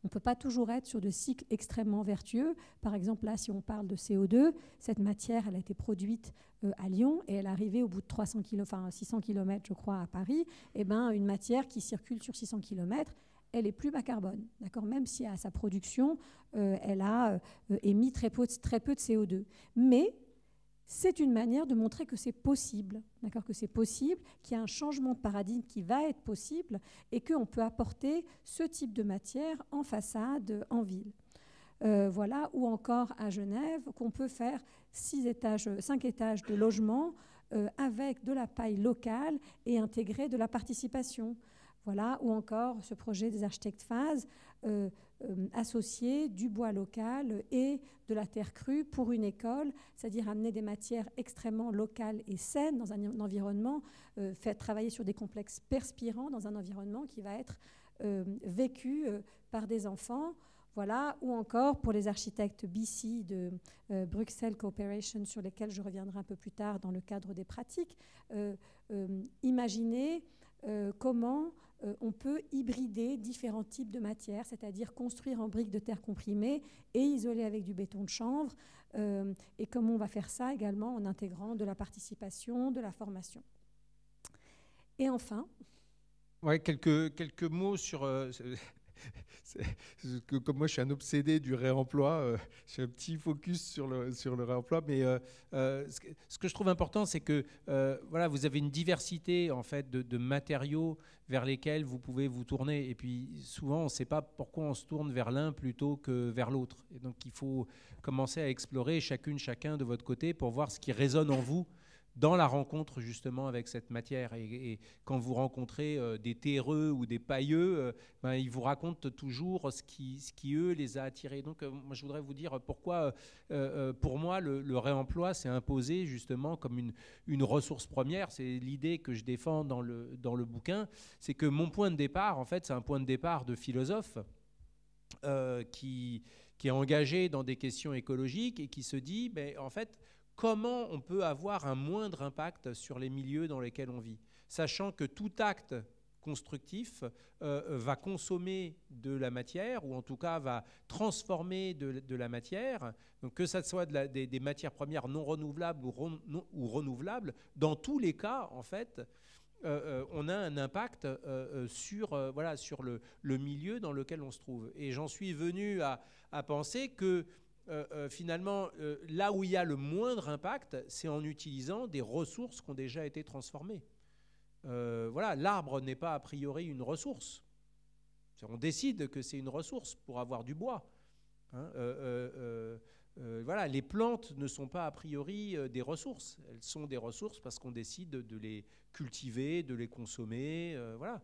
on ne peut pas toujours être sur de cycles extrêmement vertueux. Par exemple, là, si on parle de CO2, cette matière, elle a été produite à Lyon et elle est arrivée au bout de 600 km, je crois, à Paris. Eh ben, une matière qui circule sur 600 km, elle est plus bas carbone, d'accord, même si à sa production, elle a émis très peu de CO2. Mais c'est une manière de montrer que c'est possible, d'accord, que c'est possible, qu'il y a un changement de paradigme qui va être possible et qu'on peut apporter ce type de matière en façade, en ville. Voilà, ou encore à Genève, qu'on peut faire 5 étages de logement avec de la paille locale et intégrer de la participation. Voilà, ou encore ce projet des architectes phases associer du bois local et de la terre crue pour une école, c'est-à-dire amener des matières extrêmement locales et saines dans un environnement, faire travailler sur des complexes perspirants dans un environnement qui va être vécu par des enfants. Voilà, ou encore pour les architectes BC de Bruxelles Cooperation, sur lesquels je reviendrai un peu plus tard dans le cadre des pratiques, imaginer comment on peut hybrider différents types de matières, c'est-à-dire construire en briques de terre comprimée et isoler avec du béton de chanvre, et comment on va faire ça également en intégrant de la participation, de la formation. Et enfin... Ouais, quelques mots sur... comme moi je suis un obsédé du réemploi, je fais un petit focus sur le réemploi, mais ce que je trouve important, c'est que voilà, vous avez une diversité en fait de matériaux vers lesquels vous pouvez vous tourner, et puis souvent on ne sait pas pourquoi on se tourne vers l'un plutôt que vers l'autre, et donc il faut commencer à explorer chacun de votre côté pour voir ce qui résonne en vous dans la rencontre justement avec cette matière. Et quand vous rencontrez des terreux ou des pailleux, ils vous racontent toujours ce qui eux, les a attirés. Donc moi, je voudrais vous dire pourquoi, pour moi, le réemploi s'est imposé justement comme une ressource première. C'est l'idée que je défends dans le bouquin. C'est que mon point de départ, en fait, c'est un point de départ de philosophe qui est engagé dans des questions écologiques et qui se dit, en fait, comment on peut avoir un moindre impact sur les milieux dans lesquels on vit, sachant que tout acte constructif va consommer de la matière, ou en tout cas va transformer de la matière, donc que ça soit des matières premières non renouvelables ou renouvelables, dans tous les cas, en fait, on a un impact sur le milieu dans lequel on se trouve. Et j'en suis venu à penser que finalement, là où il y a le moindre impact, c'est en utilisant des ressources qui ont déjà été transformées. Voilà, l'arbre n'est pas a priori une ressource. On décide que c'est une ressource pour avoir du bois. Hein, voilà, les plantes ne sont pas a priori des ressources. Elles sont des ressources parce qu'on décide de les cultiver, de les consommer. Voilà.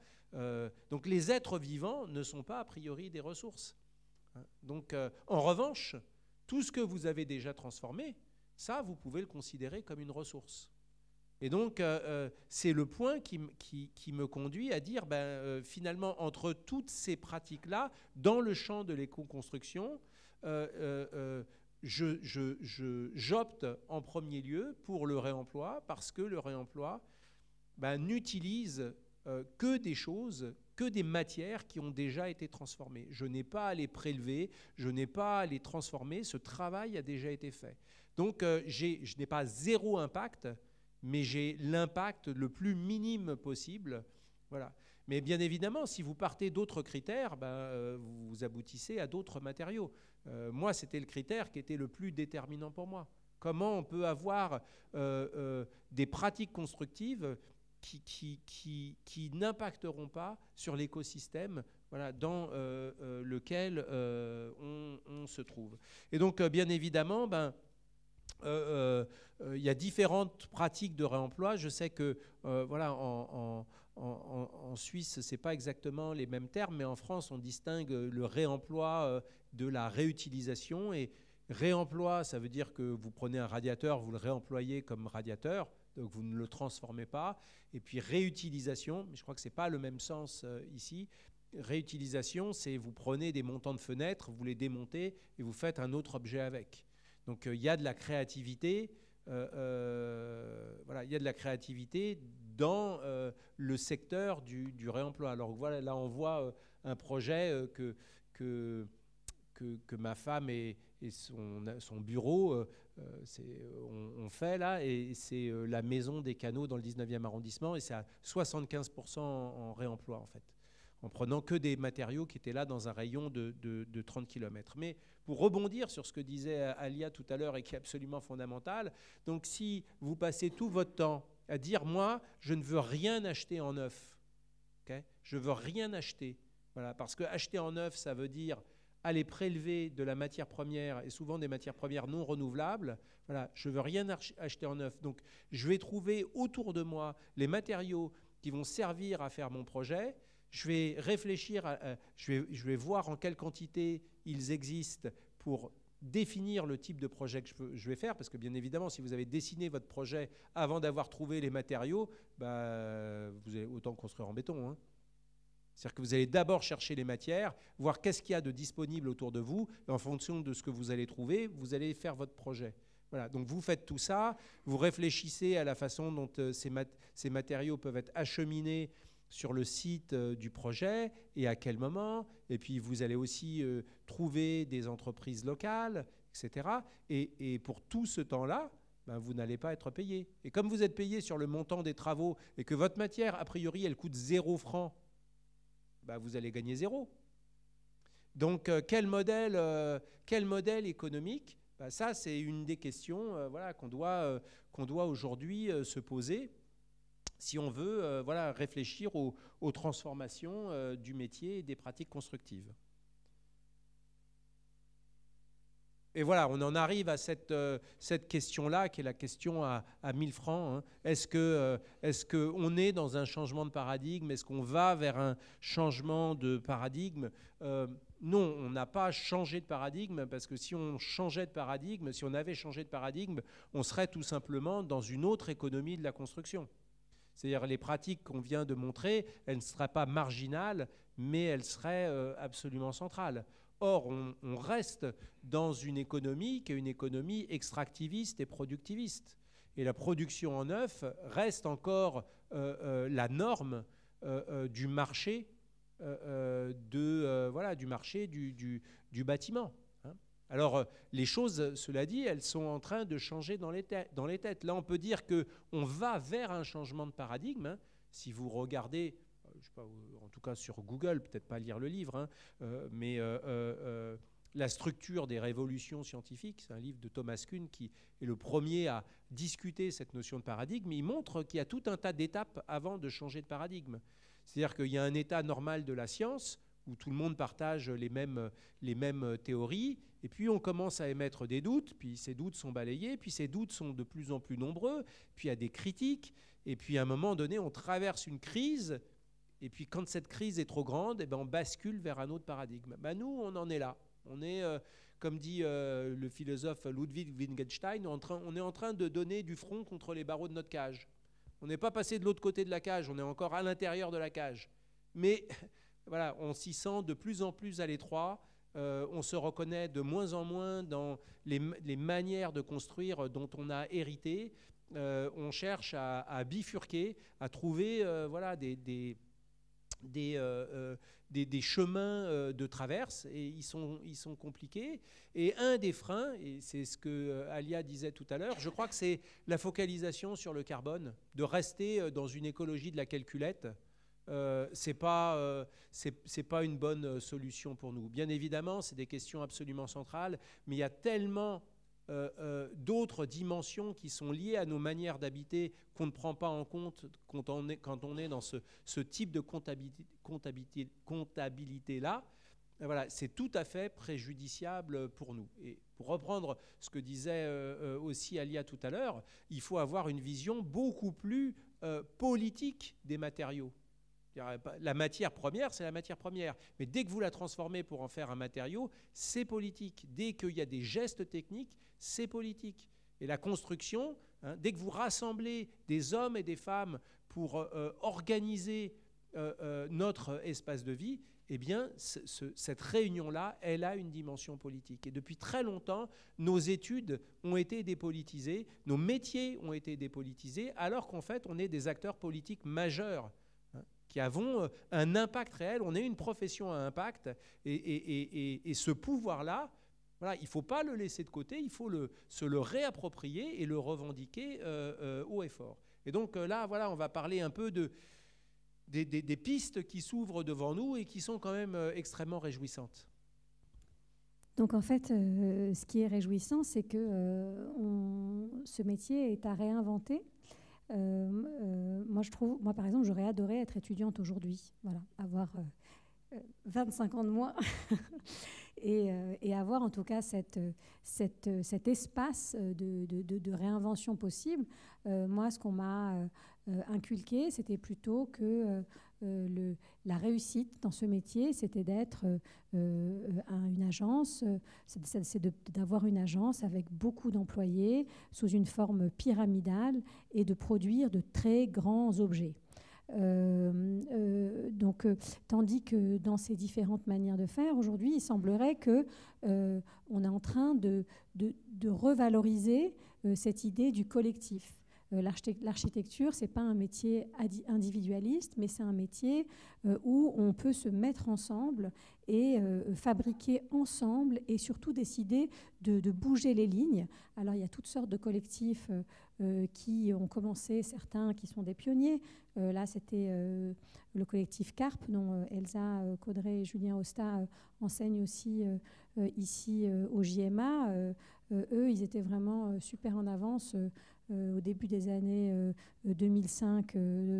Donc les êtres vivants ne sont pas a priori des ressources. Hein, donc, en revanche, tout ce que vous avez déjà transformé, ça, vous pouvez le considérer comme une ressource. Et donc, c'est le point qui me conduit à dire, finalement, entre toutes ces pratiques-là, dans le champ de l'éco-construction, j'opte en premier lieu pour le réemploi, parce que le réemploi n'utilise que des choses, que des matières qui ont déjà été transformées. Je n'ai pas à les prélever, je n'ai pas à les transformer, ce travail a déjà été fait. Donc je n'ai pas zéro impact, mais j'ai l'impact le plus minime possible. Voilà. Mais bien évidemment, si vous partez d'autres critères, vous aboutissez à d'autres matériaux. Moi, c'était le critère qui était le plus déterminant pour moi. Comment on peut avoir des pratiques constructives qui n'impacteront pas sur l'écosystème, voilà, dans lequel on se trouve. Et donc, bien évidemment, il y a différentes pratiques de réemploi. Je sais que voilà, en Suisse, ce n'est pas exactement les mêmes termes, mais en France, on distingue le réemploi de la réutilisation. Et réemploi, ça veut dire que vous prenez un radiateur, vous le réemployez comme radiateur, donc vous ne le transformez pas. Et puis réutilisation, mais je crois que ce n'est pas le même sens ici. Réutilisation, c'est vous prenez des montants de fenêtres, vous les démontez et vous faites un autre objet avec. Donc il y a de la créativité, voilà, il y a de la créativité dans le secteur du réemploi. Alors voilà, là on voit un projet que ma femme et son bureau on fait là, et c'est la maison des canaux dans le 19e arrondissement, et c'est à 75% en réemploi en fait, en prenant que des matériaux qui étaient là dans un rayon de 30 km. Mais pour rebondir sur ce que disait Alia tout à l'heure et qui est absolument fondamental, donc si vous passez tout votre temps à dire « moi, je ne veux rien acheter en neuf okay », je ne veux rien acheter, voilà, parce que acheter en neuf, ça veut dire aller prélever de la matière première, et souvent des matières premières non renouvelables. Voilà, je ne veux rien acheter en neuf. Donc, je vais trouver autour de moi les matériaux qui vont servir à faire mon projet. je vais réfléchir, je vais voir en quelle quantité ils existent pour définir le type de projet que je vais faire, parce que bien évidemment, si vous avez dessiné votre projet avant d'avoir trouvé les matériaux, bah, vous allez autant construire en béton, hein. C'est-à-dire que vous allez d'abord chercher les matières, voir qu'est-ce qu'il y a de disponible autour de vous, et en fonction de ce que vous allez trouver, vous allez faire votre projet. Voilà, donc vous faites tout ça, vous réfléchissez à la façon dont ces matériaux peuvent être acheminés sur le site du projet et à quel moment, et puis vous allez aussi trouver des entreprises locales, etc. Et pour tout ce temps-là, ben, vous n'allez pas être payé. Et comme vous êtes payé sur le montant des travaux et que votre matière, a priori, elle coûte 0 francs, ben, vous allez gagner 0. Donc quel modèle économique? Ben, ça, c'est une des questions voilà, qu'on doit aujourd'hui se poser si on veut voilà, réfléchir aux transformations du métier et des pratiques constructives. Et voilà, on en arrive à cette question-là, qui est la question à 1000 francs. Hein. Est-ce qu'on est dans un changement de paradigme? Est-ce qu'on va vers un changement de paradigme? Non, on n'a pas changé de paradigme, parce que si on changeait de paradigme, si on avait changé de paradigme, on serait tout simplement dans une autre économie de la construction. C'est-à-dire les pratiques qu'on vient de montrer, elles ne seraient pas marginales, mais elles seraient absolument centrales. Or, on reste dans une économie qui est une économie extractiviste et productiviste. Et la production en neuf reste encore la norme du marché, du marché du bâtiment. Hein. Alors, les choses, cela dit, elles sont en train de changer dans les têtes. Là, on peut dire qu'on va vers un changement de paradigme. Hein. Si vous regardez... je sais pas, en tout cas sur Google, peut-être pas lire le livre, hein, mais La structure des révolutions scientifiques, c'est un livre de Thomas Kuhn qui est le premier à discuter cette notion de paradigme. Il montre qu'il y a tout un tas d'étapes avant de changer de paradigme. C'est-à-dire qu'il y a un état normal de la science où tout le monde partage les mêmes théories, et puis on commence à émettre des doutes, puis ces doutes sont balayés, puis ces doutes sont de plus en plus nombreux, puis il y a des critiques, et puis à un moment donné, on traverse une crise. Et puis quand cette crise est trop grande, eh ben, on bascule vers un autre paradigme. Ben, nous, on en est là. On est, comme dit le philosophe Ludwig Wittgenstein, on est en train de donner du front contre les barreaux de notre cage. On n'est pas passé de l'autre côté de la cage, on est encore à l'intérieur de la cage. Mais voilà, on s'y sent de plus en plus à l'étroit. On se reconnaît de moins en moins dans les manières de construire dont on a hérité. On cherche à bifurquer, à trouver voilà, des chemins de traverse, et ils sont compliqués. Et un des freins, et c'est ce que Alia disait tout à l'heure, je crois que c'est la focalisation sur le carbone, de rester dans une écologie de la calculette. C'est pas une bonne solution pour nous. Bien évidemment, c'est des questions absolument centrales, mais il y a tellement d'autres dimensions qui sont liées à nos manières d'habiter qu'on ne prend pas en compte quand on est dans ce type de comptabilité-là. Voilà, c'est tout à fait préjudiciable pour nous. Et pour reprendre ce que disait aussi Alia tout à l'heure, il faut avoir une vision beaucoup plus politique des matériaux. La matière première, c'est la matière première. Mais dès que vous la transformez pour en faire un matériau, c'est politique. Dès qu'il y a des gestes techniques, c'est politique. Et la construction, hein, dès que vous rassemblez des hommes et des femmes pour organiser notre espace de vie, eh bien, cette réunion-là, elle a une dimension politique. Et depuis très longtemps, nos études ont été dépolitisées, nos métiers ont été dépolitisés, alors qu'en fait, on est des acteurs politiques majeurs, qui avons un impact réel. On est une profession à impact, et ce pouvoir-là, voilà, il ne faut pas le laisser de côté, il faut se le réapproprier et le revendiquer haut et fort. Et donc là, voilà, on va parler un peu des pistes qui s'ouvrent devant nous et qui sont quand même extrêmement réjouissantes. Donc en fait, ce qui est réjouissant, c'est que ce métier est à réinventer. Moi, par exemple, j'aurais adoré être étudiante aujourd'hui, voilà, avoir 25 ans de moins et avoir en tout cas cet espace de réinvention possible. Moi, ce qu'on m'a inculqué, c'était plutôt que la réussite dans ce métier, c'était d'être une agence, c'est d'avoir une agence avec beaucoup d'employés sous une forme pyramidale et de produire de très grands objets. Tandis que dans ces différentes manières de faire, aujourd'hui, il semblerait que on est en train de revaloriser cette idée du collectif. L'architecture, ce n'est pas un métier individualiste, mais c'est un métier où on peut se mettre ensemble et fabriquer ensemble et surtout décider de bouger les lignes. Alors, il y a toutes sortes de collectifs qui ont commencé, certains qui sont des pionniers. Là, c'était le collectif CARP, dont Elsa Caudray et Julien Osta enseignent aussi ici au JMA. Eux, ils étaient vraiment super en avance au début des années 2005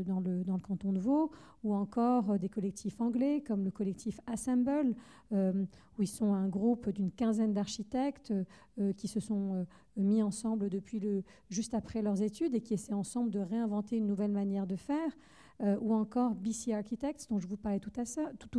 dans le canton de Vaud, ou encore des collectifs anglais comme le collectif Assemble, où ils sont un groupe d'une quinzaine d'architectes qui se sont mis ensemble juste après leurs études et qui essaient ensemble de réinventer une nouvelle manière de faire, ou encore BC Architects, dont je vous parlais tout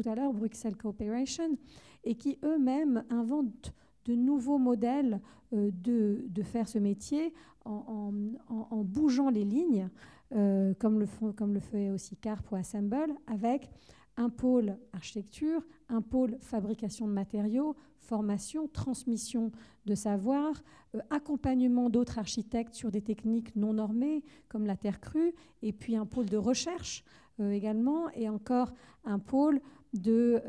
à l'heure, Bruxelles Cooperation, et qui eux-mêmes inventent de nouveaux modèles de faire ce métier en bougeant les lignes, comme le fait aussi CARP ou Assemble, avec un pôle architecture, un pôle fabrication de matériaux, formation, transmission de savoir, accompagnement d'autres architectes sur des techniques non normées, comme la terre crue, et puis un pôle de recherche également, et encore un pôle de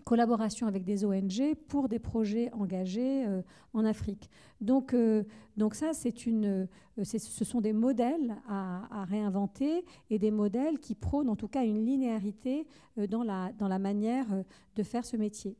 collaboration avec des ONG pour des projets engagés en Afrique. Donc ça, ce sont des modèles à réinventer et des modèles qui prônent en tout cas une linéarité dans la manière de faire ce métier.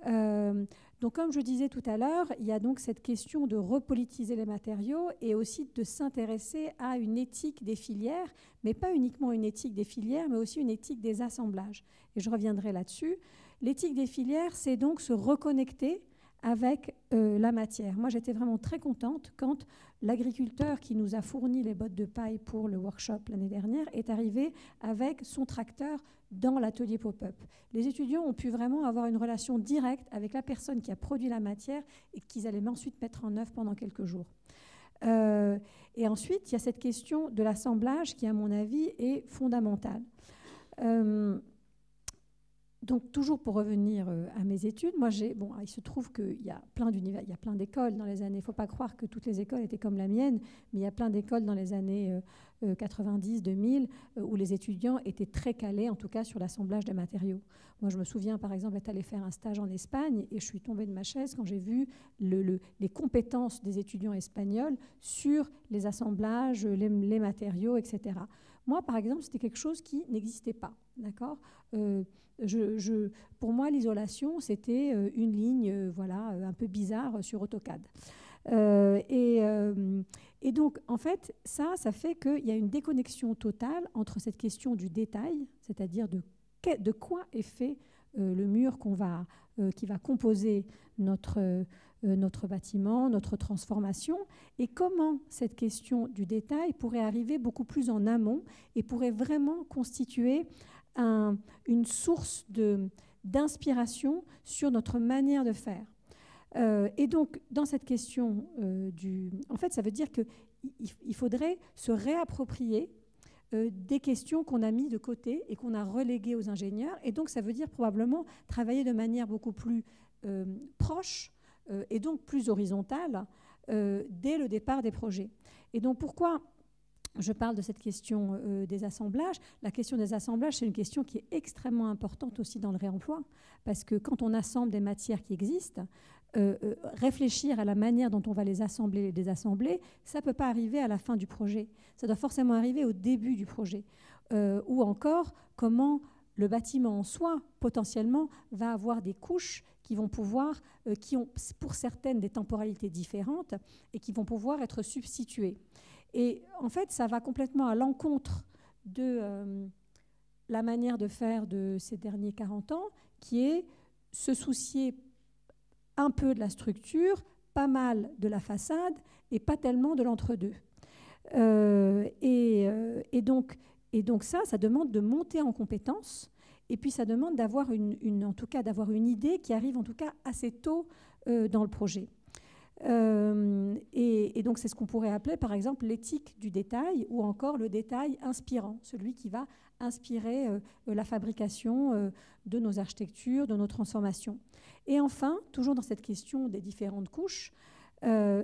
Donc, comme je disais tout à l'heure, il y a donc cette question de repolitiser les matériaux et aussi de s'intéresser à une éthique des filières, mais pas uniquement une éthique des filières, mais aussi une éthique des assemblages. Et je reviendrai là-dessus. L'éthique des filières, c'est donc se reconnecter avec la matière. Moi, j'étais vraiment très contente quand l'agriculteur qui nous a fourni les bottes de paille pour le workshop l'année dernière est arrivé avec son tracteur dans l'atelier pop-up. Les étudiants ont pu vraiment avoir une relation directe avec la personne qui a produit la matière et qu'ils allaient ensuite mettre en œuvre pendant quelques jours. Et ensuite, il y a cette question de l'assemblage qui, à mon avis, est fondamentale. Donc, toujours pour revenir à mes études, moi, il se trouve qu'il y a plein d'univers, il y a plein d'écoles dans les années. Il ne faut pas croire que toutes les écoles étaient comme la mienne, mais il y a plein d'écoles dans les années 90, 2000, où les étudiants étaient très calés, en tout cas, sur l'assemblage des matériaux. Moi, je me souviens, par exemple, être allée faire un stage en Espagne et je suis tombée de ma chaise quand j'ai vu les compétences des étudiants espagnols sur les assemblages, les matériaux, etc. Moi, par exemple, c'était quelque chose qui n'existait pas, d'accord ? Pour moi, l'isolation, c'était une ligne un peu bizarre sur AutoCAD. Et donc, en fait, ça fait qu'il y a une déconnexion totale entre cette question du détail, c'est-à-dire de quoi est fait le mur qui va composer notre bâtiment, notre transformation, et comment cette question du détail pourrait arriver beaucoup plus en amont et pourrait vraiment constituer une source d'inspiration sur notre manière de faire. Et donc, dans cette question en fait, ça veut dire qu'il faudrait se réapproprier des questions qu'on a mis de côté et qu'on a reléguées aux ingénieurs. Et donc, ça veut dire probablement travailler de manière beaucoup plus proche et donc plus horizontale dès le départ des projets. Et donc, pourquoi je parle de cette question des assemblages? La question des assemblages, c'est une question qui est extrêmement importante aussi dans le réemploi, parce que quand on assemble des matières qui existent, réfléchir à la manière dont on va les assembler et les désassembler, ça ne peut pas arriver à la fin du projet. Ça doit forcément arriver au début du projet. Ou encore, comment le bâtiment en soi, potentiellement, va avoir des couches qui vont pouvoir, qui ont pour certaines des temporalités différentes et qui vont pouvoir être substituées. Et en fait, ça va complètement à l'encontre de la manière de faire de ces derniers 40 ans, qui est se soucier un peu de la structure, pas mal de la façade et pas tellement de l'entre-deux. Et donc ça demande de monter en compétences, et puis ça demande d'avoir en tout cas d'avoir une idée qui arrive en tout cas assez tôt dans le projet. Et donc c'est ce qu'on pourrait appeler par exemple l'éthique du détail, ou encore le détail inspirant, celui qui va inspirer la fabrication de nos architectures, de nos transformations. Et enfin, toujours dans cette question des différentes couches,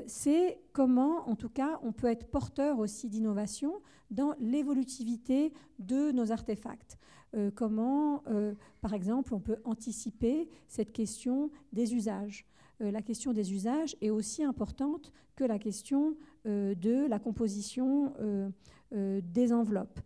c'est comment, en tout cas, on peut être porteur aussi d'innovation dans l'évolutivité de nos artefacts. Comment, par exemple, on peut anticiper cette question des usages. La question des usages est aussi importante que la question de la composition des enveloppes.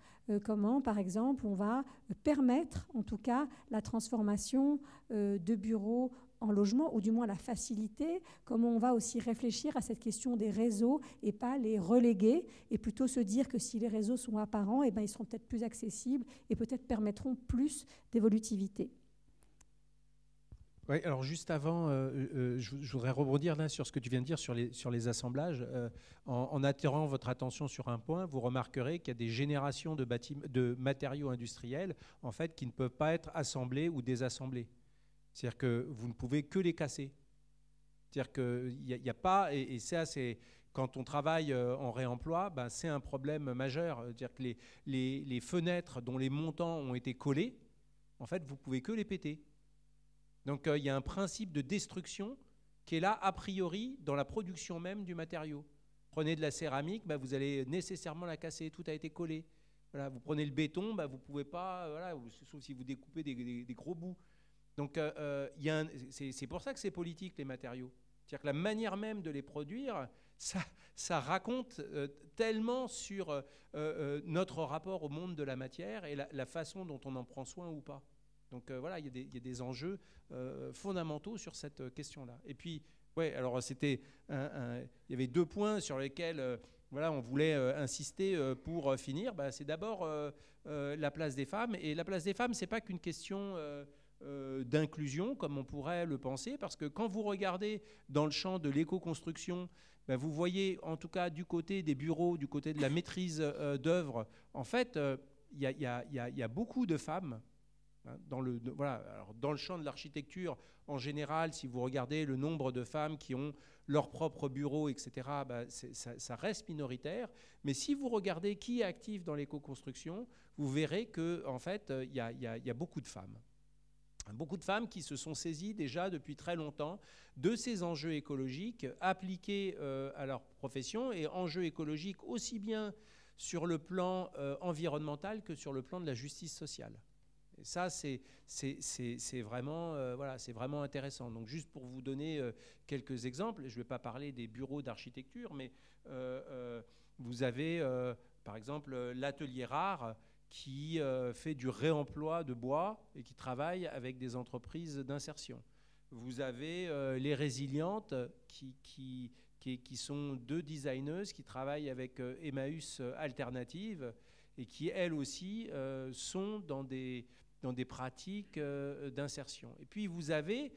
Comment, par exemple, on va permettre, en tout cas, la transformation de bureaux en logement, ou du moins la faciliter, comment on va aussi réfléchir à cette question des réseaux et pas les reléguer, et plutôt se dire que si les réseaux sont apparents, eh ben, ils seront peut-être plus accessibles et peut-être permettront plus d'évolutivité. Oui, alors juste avant, je voudrais rebondir là sur ce que tu viens de dire sur les assemblages. En attirant votre attention sur un point, vous remarquerez qu'il y a des générations de matériaux industriels en fait, qui ne peuvent pas être assemblés ou désassemblés. C'est-à-dire que vous ne pouvez que les casser. C'est-à-dire qu'il n'y a pas, et ça c'est, quand on travaille en réemploi, ben, c'est un problème majeur. C'est-à-dire que les fenêtres dont les montants ont été collés, en fait, vous ne pouvez que les péter. Donc il y a un principe de destruction qui est là a priori dans la production même du matériau. Prenez de la céramique, ben, vous allez nécessairement la casser, tout a été collé. Voilà, vous prenez le béton, ben, vous ne pouvez pas, voilà, sauf si vous découpez des gros bouts. Donc c'est pour ça que c'est politique les matériaux. C'est-à-dire que la manière même de les produire, ça raconte tellement sur notre rapport au monde de la matière et la façon dont on en prend soin ou pas. Donc voilà, il y a des enjeux fondamentaux sur cette question-là. Et puis, ouais, alors il y avait 2 points sur lesquels voilà, on voulait insister pour finir. Bah, c'est d'abord la place des femmes. Et la place des femmes, c'est pas qu'une question d'inclusion, comme on pourrait le penser, parce que quand vous regardez dans le champ de l'éco-construction, ben vous voyez, en tout cas du côté des bureaux, du côté de la maîtrise d'œuvre, en fait, il y a beaucoup de femmes. Hein, voilà. Alors, dans le champ de l'architecture, en général, si vous regardez le nombre de femmes qui ont leur propre bureau, etc., ben ça reste minoritaire. Mais si vous regardez qui est actif dans l'éco-construction, vous verrez qu'en fait, il y a beaucoup de femmes. Beaucoup de femmes qui se sont saisies déjà depuis très longtemps de ces enjeux écologiques appliqués à leur profession, et enjeux écologiques aussi bien sur le plan environnemental que sur le plan de la justice sociale. Et ça, c'est vraiment, voilà, c'est vraiment intéressant. Donc juste pour vous donner quelques exemples, je ne vais pas parler des bureaux d'architecture, mais vous avez par exemple l'atelier rare, qui fait du réemploi de bois et qui travaille avec des entreprises d'insertion. Vous avez les Résilientes qui sont 2 designeuses qui travaillent avec Emmaüs Alternative et qui, elles aussi, sont dans des pratiques d'insertion. Et puis, vous avez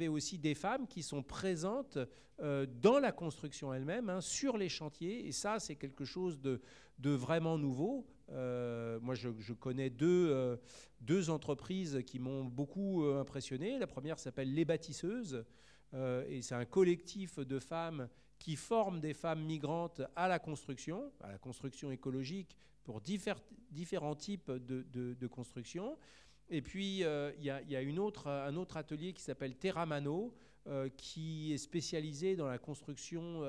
aussi des femmes qui sont présentes dans la construction elle-même, hein, sur les chantiers. Et ça, c'est quelque chose de vraiment nouveau. Moi, je connais deux entreprises qui m'ont beaucoup impressionné. La première s'appelle Les Bâtisseuses. Et c'est un collectif de femmes qui forment des femmes migrantes à la construction écologique pour différents types de construction. Et puis, il y a un autre atelier qui s'appelle Terramano, qui est spécialisé dans la construction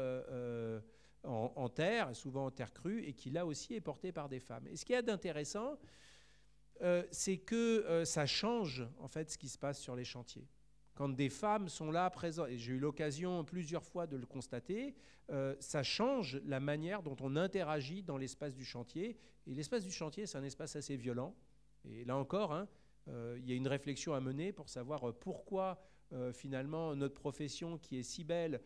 en terre, souvent en terre crue, et qui là aussi est porté par des femmes. Et ce qu'il y a d'intéressant, c'est que ça change en fait ce qui se passe sur les chantiers. Quand des femmes sont là présentes, et j'ai eu l'occasion plusieurs fois de le constater, ça change la manière dont on interagit dans l'espace du chantier. Et l'espace du chantier, c'est un espace assez violent. Et là encore, hein, il y a une réflexion à mener pour savoir pourquoi finalement notre profession qui est si belle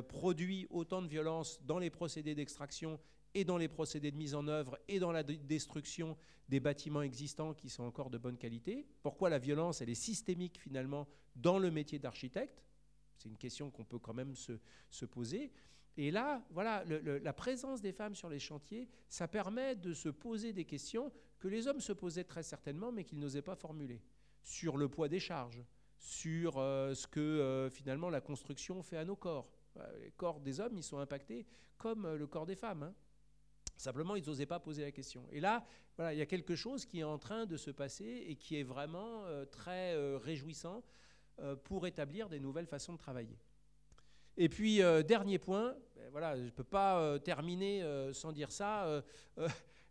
produit autant de violence dans les procédés d'extraction et dans les procédés de mise en œuvre et dans la destruction des bâtiments existants qui sont encore de bonne qualité. Pourquoi la violence, elle est systémique finalement dans le métier d'architecte? C'est une question qu'on peut quand même se poser. Et là, voilà, la présence des femmes sur les chantiers, ça permet de se poser des questions que les hommes se posaient très certainement, mais qu'ils n'osaient pas formuler. Sur le poids des charges, sur ce que finalement la construction fait à nos corps. Les corps des hommes, ils sont impactés comme le corps des femmes, hein. Simplement, ils n'osaient pas poser la question. Et là, voilà, il y a quelque chose qui est en train de se passer et qui est vraiment très réjouissant pour établir des nouvelles façons de travailler. Et puis, dernier point, voilà, je ne peux pas terminer sans dire ça.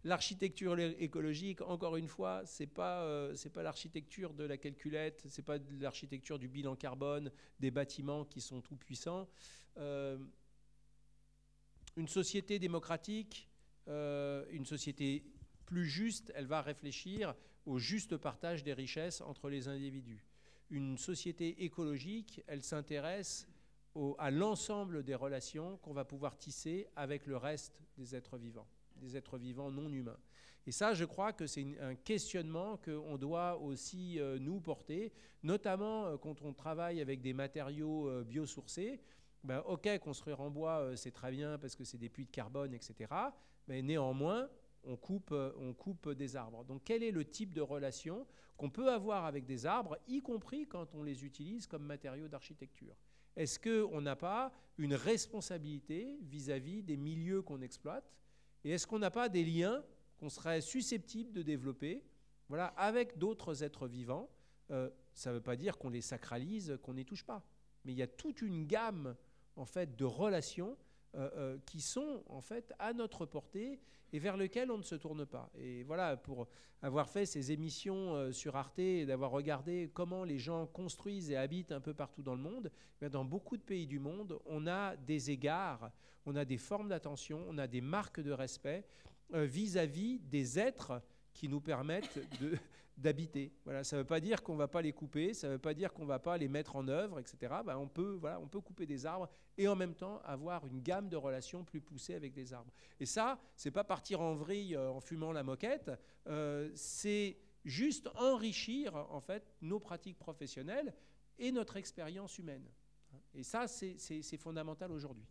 L'architecture écologique, encore une fois, c'est pas l'architecture de la calculette, c'est pas l'architecture du bilan carbone, des bâtiments qui sont tout puissants. Une société démocratique, une société plus juste, elle va réfléchir au juste partage des richesses entre les individus. Une société écologique, elle s'intéresse à l'ensemble des relations qu'on va pouvoir tisser avec le reste des êtres vivants non humains. Et ça, je crois que c'est un questionnement qu'on doit aussi nous porter, notamment quand on travaille avec des matériaux biosourcés. Ben, ok, construire en bois, c'est très bien parce que c'est des puits de carbone, etc. Mais néanmoins, on coupe des arbres. Donc quel est le type de relation qu'on peut avoir avec des arbres, y compris quand on les utilise comme matériaux d'architecture? Est-ce qu'on n'a pas une responsabilité vis-à-vis des milieux qu'on exploite? Et est-ce qu'on n'a pas des liens qu'on serait susceptible de développer, voilà, avec d'autres êtres vivants? Ça ne veut pas dire qu'on les sacralise, qu'on n'y touche pas. Mais il y a toute une gamme en fait, de relations qui sont en fait à notre portée et vers lesquelles on ne se tourne pas. Et voilà, pour avoir fait ces émissions sur Arte et d'avoir regardé comment les gens construisent et habitent un peu partout dans le monde, dans beaucoup de pays du monde, on a des égards, on a des formes d'attention, on a des marques de respect vis-à-vis des êtres qui nous permettent d'habiter. Voilà, ça ne veut pas dire qu'on ne va pas les couper, ça ne veut pas dire qu'on ne va pas les mettre en œuvre, etc. Ben, on peut couper des arbres et en même temps avoir une gamme de relations plus poussée avec des arbres. Et ça, ce n'est pas partir en vrille en fumant la moquette, c'est juste enrichir en fait, nos pratiques professionnelles et notre expérience humaine. Et ça, c'est fondamental aujourd'hui.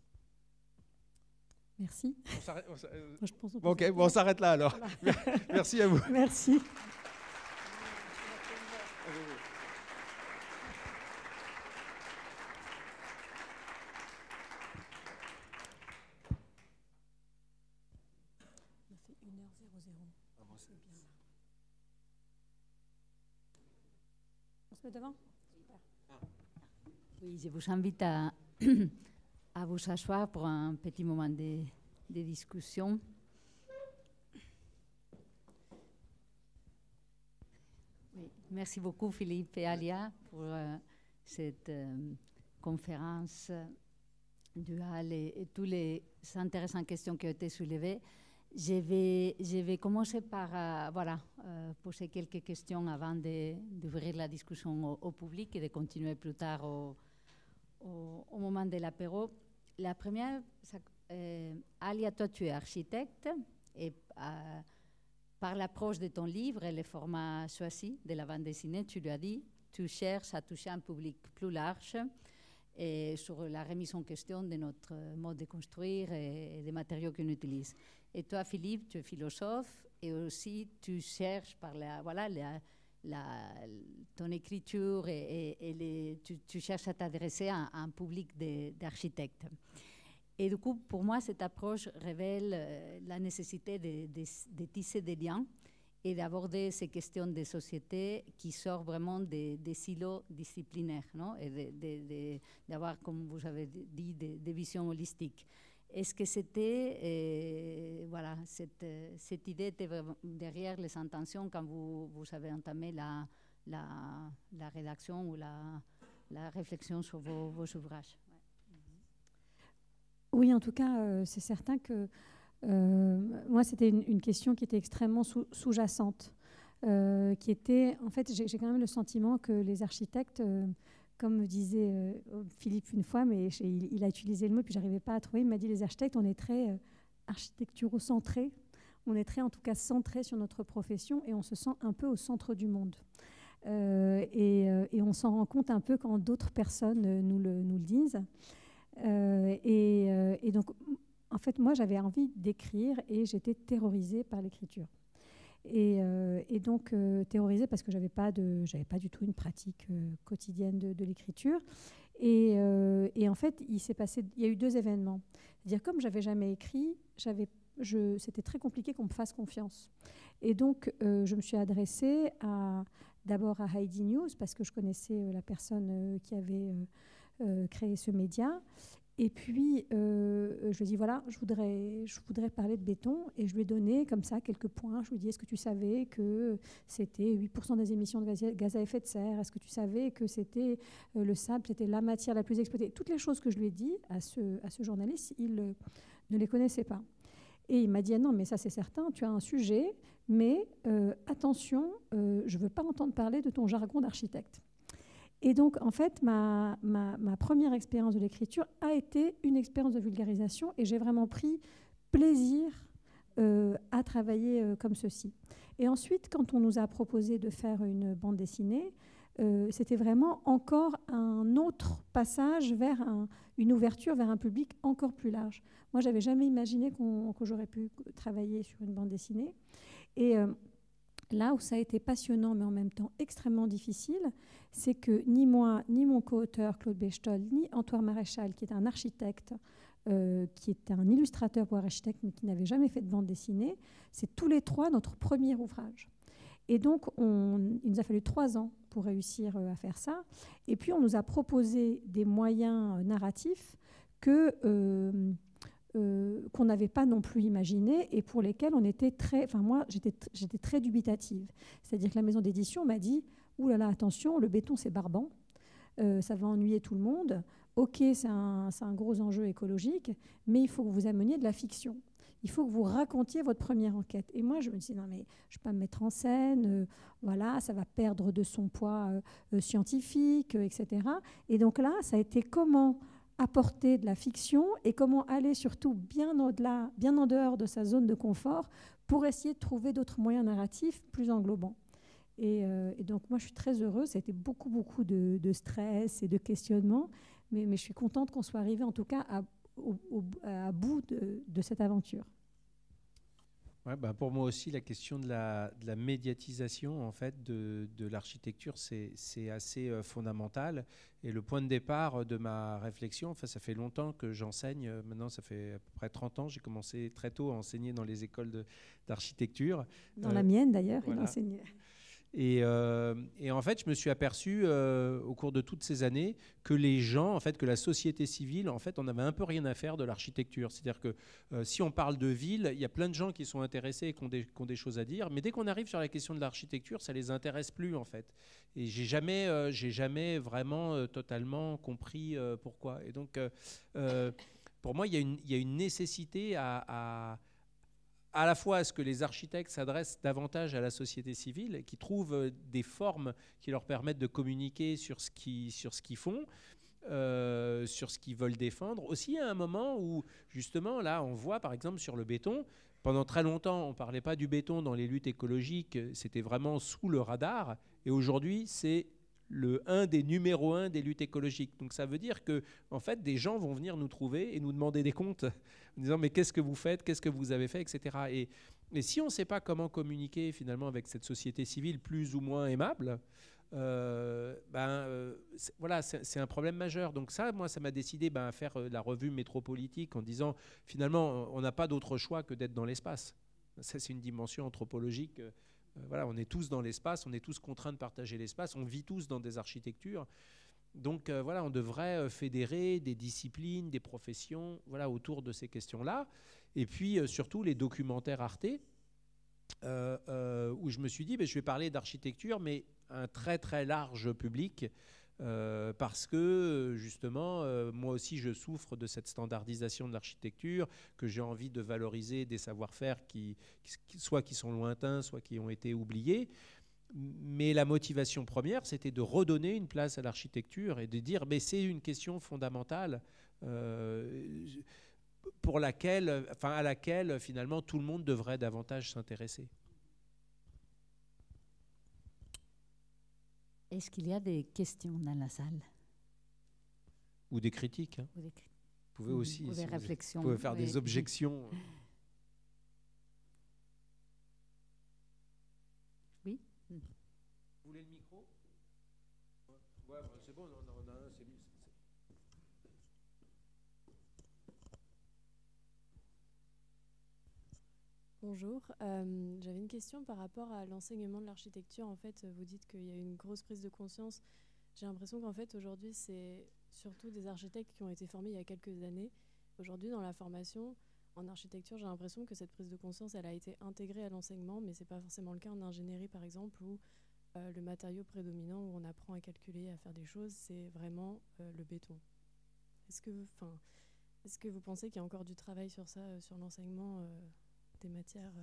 Merci. On s'arrête là alors. Voilà. Merci à vous. Merci. On se met devant ? Oui, je vous invite à vous asseoir pour un petit moment de discussion. Oui, merci beaucoup Philippe et Alia pour cette conférence duale et toutes les intéressantes questions qui ont été soulevées. Je vais commencer par poser quelques questions avant d'ouvrir la discussion au public et de continuer plus tard au moment de l'apéro. La première, Alia, toi tu es architecte et par l'approche de ton livre et le format choisi de la bande dessinée, tu lui as dit, tu cherches à toucher un public plus large et sur la remise en question de notre mode de construire et des matériaux qu'on utilise. Et toi, Philippe, tu es philosophe et aussi tu cherches par ton écriture et tu cherches à t'adresser à un public d'architectes. Et du coup, pour moi, cette approche révèle la nécessité de tisser des liens et d'aborder ces questions de société qui sortent vraiment des silos disciplinaires, non? Et d'avoir, comme vous avez dit, des visions holistiques. Est-ce que c'était, cette idée était derrière les intentions quand vous avez entamé la rédaction ou la réflexion sur vos ouvrages? Oui, en tout cas, c'est certain que moi, c'était une question qui était extrêmement sous-jacente, qui était, en fait, j'ai quand même le sentiment que les architectes, comme me disait Philippe une fois, mais il a utilisé le mot, puis je n'arrivais pas à trouver, il m'a dit, les architectes, on est très architecturocentré. On est très, en tout cas, centré sur notre profession et on se sent un peu au centre du monde. Et on s'en rend compte un peu quand d'autres personnes nous le disent. Et donc, en fait, moi, j'avais envie d'écrire et j'étais terrorisée par l'écriture. Et donc, terrorisée parce que j'avais pas du tout une pratique quotidienne de l'écriture. Et en fait, il y a eu 2 événements. C'est-à-dire, comme j'avais jamais écrit, c'était très compliqué qu'on me fasse confiance. Et donc, je me suis adressée d'abord à Heidi News, parce que je connaissais la personne qui avait créé ce média. Et puis, je lui ai dit, voilà, je voudrais parler de béton. Et je lui ai donné comme ça quelques points. Je lui ai dit, est-ce que tu savais que c'était 8% des émissions de gaz à effet de serre? Est-ce que tu savais que c'était le sable, c'était la matière la plus exploitée? Toutes les choses que je lui ai dit à ce journaliste, il ne les connaissait pas. Et il m'a dit, ah non, mais ça c'est certain, tu as un sujet, mais attention, je ne veux pas entendre parler de ton jargon d'architecte. Et donc, en fait, ma première expérience de l'écriture a été une expérience de vulgarisation et j'ai vraiment pris plaisir à travailler comme ceci. Et ensuite, quand on nous a proposé de faire une bande dessinée, c'était vraiment encore un autre passage vers une ouverture vers un public encore plus large. Moi, je n'avais jamais imaginé que j'aurais pu travailler sur une bande dessinée. Et là où ça a été passionnant, mais en même temps extrêmement difficile, c'est que ni moi, ni mon co-auteur Claude Bechtold, ni Antoine Maréchal, qui est un architecte, qui est un illustrateur pour architecte, mais qui n'avait jamais fait de bande dessinée, c'est tous les 3 notre premier ouvrage. Et donc, il nous a fallu 3 ans pour réussir à faire ça. Et puis, on nous a proposé des moyens narratifs qu'on n'avait pas non plus imaginé et pour lesquels on était moi, j'étais très dubitative. C'est-à-dire que la maison d'édition m'a dit « Ouh là là, attention, le béton, c'est barbant, ça va ennuyer tout le monde. Ok, c'est un gros enjeu écologique, mais il faut que vous ameniez de la fiction. Il faut que vous racontiez votre première enquête. » Et moi, je me dis « Non, mais je ne vais pas me mettre en scène, voilà, ça va perdre de son poids scientifique, etc. » Et donc là, ça a été comment apporter de la fiction et comment aller surtout bien au-delà, bien en dehors de sa zone de confort pour essayer de trouver d'autres moyens narratifs plus englobants. Et donc, moi, je suis très heureuse. Ça a été beaucoup, beaucoup de stress et de questionnement, mais je suis contente qu'on soit arrivé, en tout cas, à bout de cette aventure. Ouais, bah pour moi aussi, la question de la médiatisation en fait, de l'architecture, c'est assez fondamental. Et le point de départ de ma réflexion, enfin, ça fait longtemps que j'enseigne. Maintenant, ça fait à peu près 30 ans. J'ai commencé très tôt à enseigner dans les écoles d'architecture. Dans la mienne, d'ailleurs, voilà. Il enseignait. Et en fait, je me suis aperçu au cours de toutes ces années que les gens, en fait, que la société civile, en fait, on avait un peu rien à faire de l'architecture. C'est-à-dire que si on parle de ville, il y a plein de gens qui sont intéressés et qui ont des choses à dire, mais dès qu'on arrive sur la question de l'architecture, ça les intéresse plus, en fait. Et j'ai jamais vraiment totalement compris pourquoi. Et donc, pour moi, il y a une nécessité à la fois à ce que les architectes s'adressent davantage à la société civile, qui trouvent des formes qui leur permettent de communiquer sur ce qu'ils font, sur ce qu'ils veulent défendre. Aussi à un moment où, justement, là, on voit, par exemple, sur le béton, pendant très longtemps, on ne parlait pas du béton dans les luttes écologiques, c'était vraiment sous le radar, et aujourd'hui, c'est un des numéros 1 des luttes écologiques. Donc ça veut dire que, en fait, des gens vont venir nous trouver et nous demander des comptes en disant mais qu'est-ce que vous faites, qu'est-ce que vous avez fait, etc. Et si on ne sait pas comment communiquer finalement avec cette société civile plus ou moins aimable, voilà, c'est un problème majeur. Donc ça, moi, ça m'a décidé à faire la revue métropolitique en disant finalement, on n'a pas d'autre choix que d'être dans l'espace. Ça, c'est une dimension anthropologique. Voilà, on est tous dans l'espace, on est tous contraints de partager l'espace, on vit tous dans des architectures. Donc voilà, on devrait fédérer des disciplines, des professions, voilà, autour de ces questions-là. Et puis surtout les documentaires Arte, où je me suis dit, je vais parler d'architecture, mais un très très large public, parce que justement, moi aussi je souffre de cette standardisation de l'architecture, que j'ai envie de valoriser des savoir-faire soit qui sont lointains, soit qui ont été oubliés. Mais la motivation première, c'était de redonner une place à l'architecture et de dire mais c'est une question fondamentale. à laquelle finalement tout le monde devrait davantage s'intéresser. Est-ce qu'il y a des questions dans la salle? Ou des critiques. Hein. Ou des, vous pouvez aussi ou des réflexions. Vous pouvez faire des objections. Oui. Vous voulez le micro? Ouais, c'est bon, c'est mieux. Bonjour, j'avais une question par rapport à l'enseignement de l'architecture. En fait, vous dites qu'il y a une grosse prise de conscience. J'ai l'impression qu'en fait, aujourd'hui, c'est surtout des architectes qui ont été formés il y a quelques années. Aujourd'hui, dans la formation en architecture, j'ai l'impression que cette prise de conscience, elle a été intégrée à l'enseignement, mais ce n'est pas forcément le cas en ingénierie, par exemple, où le matériau prédominant, où on apprend à calculer, à faire des choses, c'est vraiment le béton. Est-ce que vous pensez qu'il y a encore du travail sur ça, sur l'enseignement des matières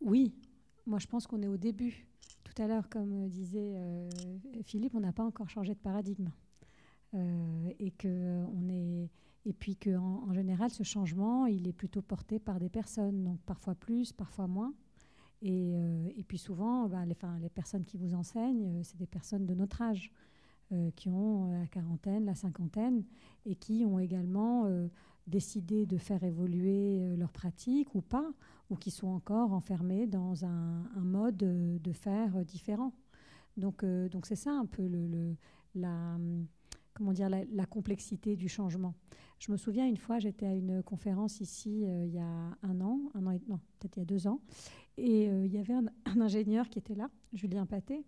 Oui, moi je pense qu'on est au début. Tout à l'heure, comme disait Philippe, on n'a pas encore changé de paradigme. Et puis qu'en général, ce changement, il est plutôt porté par des personnes, donc parfois plus, parfois moins. Et puis souvent, les personnes qui vous enseignent, c'est des personnes de notre âge, qui ont la quarantaine, la cinquantaine, et qui ont également décidé de faire évoluer leur pratique ou pas, ou qui sont encore enfermés dans un mode de faire différent. Donc c'est ça un peu la complexité du changement. Je me souviens une fois, j'étais à une conférence ici il y a peut-être il y a 2 ans, et il y avait un ingénieur qui était là, Julien Pathé,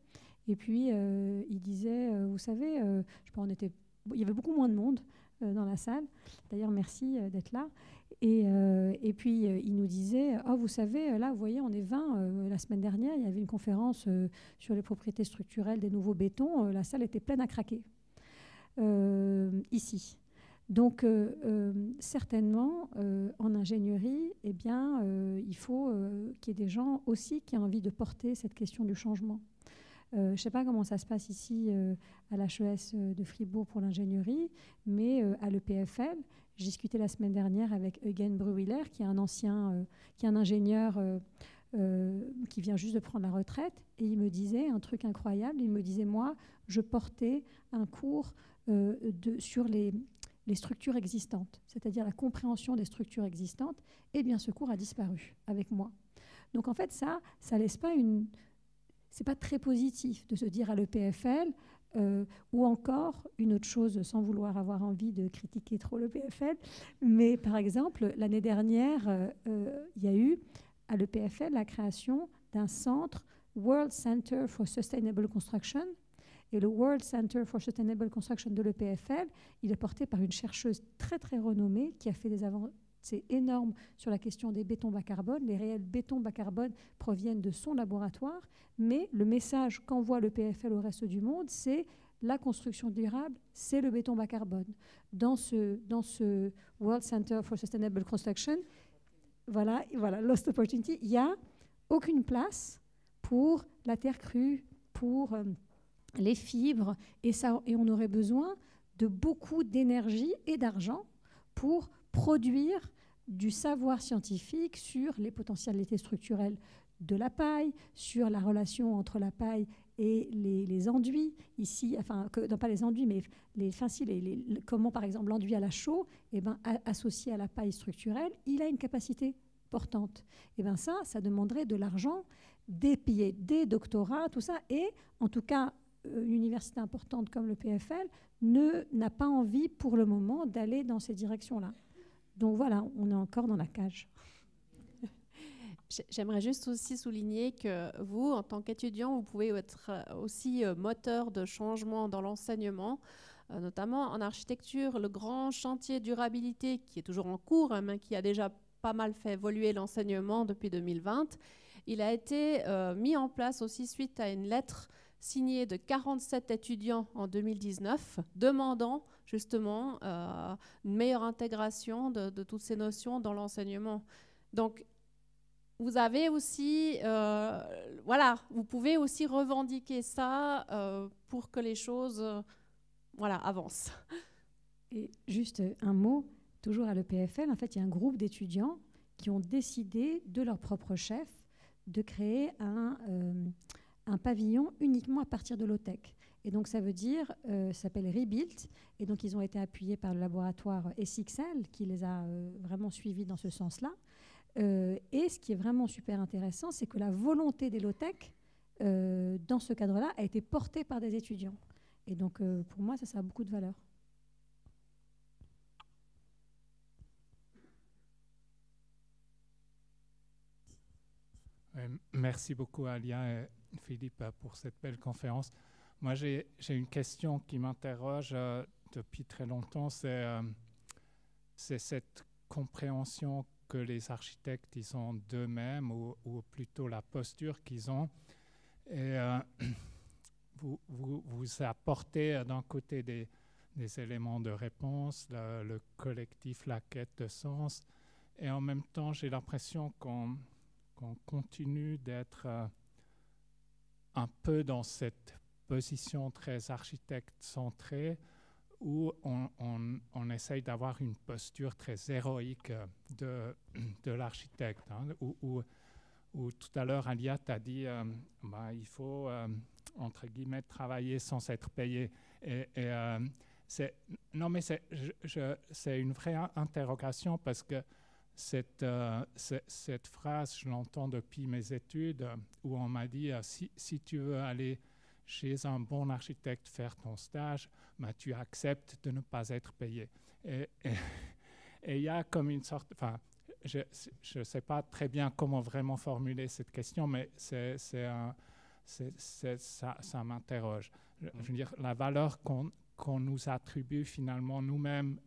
et puis il disait, vous savez, il y avait beaucoup moins de monde dans la salle. D'ailleurs, merci d'être là. Et puis il nous disait, vous savez, là, vous voyez, on est 20. La semaine dernière, il y avait une conférence sur les propriétés structurelles des nouveaux bétons. La salle était pleine à craquer. Ici. Donc, certainement, en ingénierie, il faut qu'il y ait des gens aussi qui aient envie de porter cette question du changement. Je ne sais pas comment ça se passe ici à l'HES de Fribourg pour l'ingénierie, mais à l'EPFL, j'ai discuté la semaine dernière avec Eugen Bruwiller, qui est un ingénieur qui vient juste de prendre la retraite, et il me disait un truc incroyable. Il me disait, moi, je portais un cours sur les structures existantes, c'est-à-dire la compréhension des structures existantes, et bien ce cours a disparu avec moi. Donc en fait, ça laisse pas c'est pas très positif de se dire à l'EPFL, ou encore une autre chose, sans vouloir avoir envie de critiquer trop l'EPFL, mais par exemple, l'année dernière, il y a eu à l'EPFL la création d'un centre World Center for Sustainable Construction. Et le World Center for Sustainable Construction de l'EPFL, il est porté par une chercheuse très très renommée qui a fait des avancées énormes sur la question des bétons bas carbone. Les réels bétons bas carbone proviennent de son laboratoire, mais le message qu'envoie l'EPFL au reste du monde, c'est la construction durable, c'est le béton bas carbone. Dans ce World Center for Sustainable Construction, voilà, Lost Opportunity, il n'y a aucune place pour la terre crue, pour les fibres, et on aurait besoin de beaucoup d'énergie et d'argent pour produire du savoir scientifique sur les potentialités structurelles de la paille, sur la relation entre la paille et les enduits, ici, non pas les enduits, mais comment par exemple l'enduit à la chaux, associé à la paille structurelle, il a une capacité portante. Ça demanderait de l'argent, des billets, des doctorats, tout ça, et en tout cas, une université importante comme le PFL n'a pas envie pour le moment d'aller dans ces directions-là. Donc voilà, on est encore dans la cage. J'aimerais juste aussi souligner que vous, en tant qu'étudiant, vous pouvez être aussi moteur de changement dans l'enseignement, notamment en architecture. Le grand chantier durabilité qui est toujours en cours, mais qui a déjà pas mal fait évoluer l'enseignement depuis 2020, il a été mis en place aussi suite à une lettre signée de 47 étudiants en 2019, demandant justement une meilleure intégration de toutes ces notions dans l'enseignement. Donc, vous avez aussi, vous pouvez aussi revendiquer ça pour que les choses voilà, avance. Et juste un mot, toujours à l'EPFL, en fait, il y a un groupe d'étudiants qui ont décidé de leur propre chef de créer un pavillon uniquement à partir de low-tech. Et donc, ça veut dire, ça s'appelle Rebuilt. Et donc, ils ont été appuyés par le laboratoire SXL qui les a vraiment suivis dans ce sens-là. Et ce qui est vraiment super intéressant, c'est que la volonté des low-tech, dans ce cadre-là, a été portée par des étudiants. Et donc, pour moi, ça a beaucoup de valeur. Merci beaucoup Alia et Philippe pour cette belle conférence. Moi, j'ai une question qui m'interroge depuis très longtemps, c'est cette compréhension que les architectes ils ont d'eux-mêmes ou plutôt la posture qu'ils ont. Et vous apportez d'un côté des éléments de réponse, le collectif, la quête de sens, et en même temps, j'ai l'impression qu'on continue d'être un peu dans cette position très architecte-centrée où on essaye d'avoir une posture très héroïque de l'architecte. Hein, où tout à l'heure, Alia t'a dit il faut, entre guillemets, travailler sans être payé. C'est une vraie interrogation parce que cette phrase, je l'entends depuis mes études, où on m'a dit si tu veux aller chez un bon architecte faire ton stage, tu acceptes de ne pas être payé. Et il y a comme une sorte... Enfin, je ne sais pas très bien comment vraiment formuler cette question, mais ça m'interroge. Je veux dire, la valeur qu'on nous attribue finalement nous-mêmes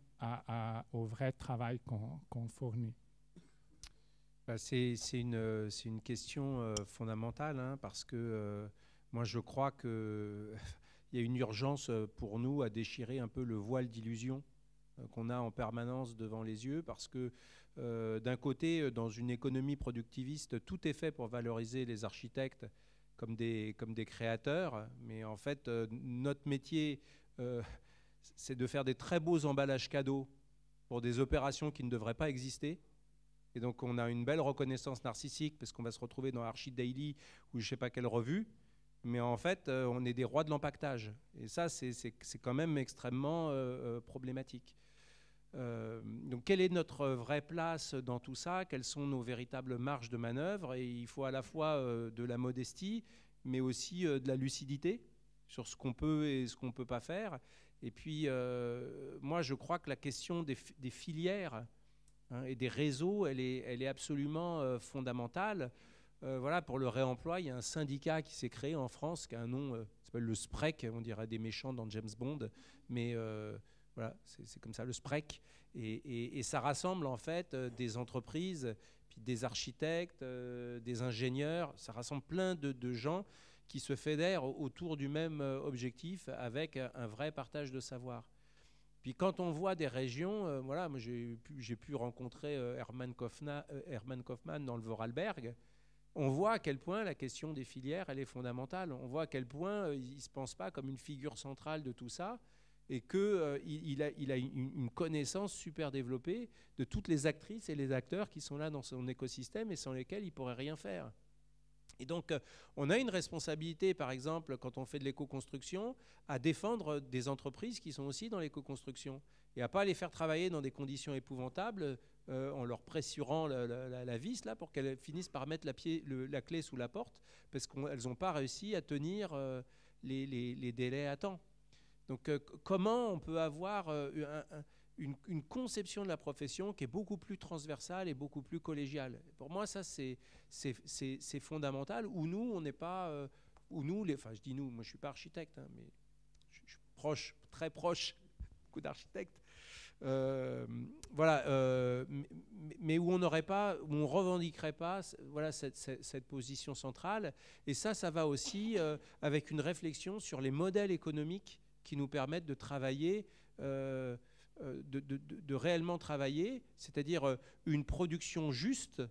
au vrai travail qu'on fournit. C'est une question fondamentale, hein, parce que moi je crois qu'il y a une urgence pour nous à déchirer un peu le voile d'illusion qu'on a en permanence devant les yeux, parce que d'un côté, dans une économie productiviste, tout est fait pour valoriser les architectes comme des créateurs, mais en fait notre métier c'est de faire des très beaux emballages cadeaux pour des opérations qui ne devraient pas exister. Et donc on a une belle reconnaissance narcissique parce qu'on va se retrouver dans Archi Daily ou je ne sais pas quelle revue, mais en fait on est des rois de l'empaquetage. Et ça c'est quand même extrêmement problématique. Donc quelle est notre vraie place dans tout ça? Quelles sont nos véritables marges de manœuvre? Et il faut à la fois de la modestie, mais aussi de la lucidité sur ce qu'on peut et ce qu'on ne peut pas faire. Et puis moi je crois que la question des filières et des réseaux, elle est absolument fondamentale. Voilà, pour le réemploi, il y a un syndicat qui s'est créé en France qui a un nom, qui s'appelle le SPREC, on dirait des méchants dans James Bond, mais voilà, c'est comme ça, le SPREC. Et ça rassemble en fait des entreprises, puis des architectes, des ingénieurs, ça rassemble plein de gens qui se fédèrent autour du même objectif avec un vrai partage de savoir. Puis quand on voit des régions, voilà, moi j'ai pu rencontrer Hermann Kaufmann dans le Vorarlberg, on voit à quel point la question des filières, elle est fondamentale. On voit à quel point il ne se pense pas comme une figure centrale de tout ça et qu'il a une connaissance super développée de toutes les actrices et les acteurs qui sont là dans son écosystème et sans lesquels il ne pourrait rien faire. Et donc, on a une responsabilité, par exemple, quand on fait de l'éco-construction, à défendre des entreprises qui sont aussi dans l'éco-construction et à ne pas les faire travailler dans des conditions épouvantables en leur pressurant la vis là, pour qu'elles finissent par mettre la clé sous la porte parce qu'elles n'ont pas réussi à tenir les délais à temps. Donc, comment on peut avoir une conception de la profession qui est beaucoup plus transversale et beaucoup plus collégiale. Pour moi, ça, c'est fondamental. Où nous, on n'est pas... enfin, je dis nous, moi, je ne suis pas architecte, hein, mais je suis proche, très proche, beaucoup d'architectes. Voilà, mais où on n'aurait pas, où on revendiquerait pas, voilà, cette position centrale. Et ça va aussi avec une réflexion sur les modèles économiques qui nous permettent de travailler... de réellement travailler, c'est-à-dire une production juste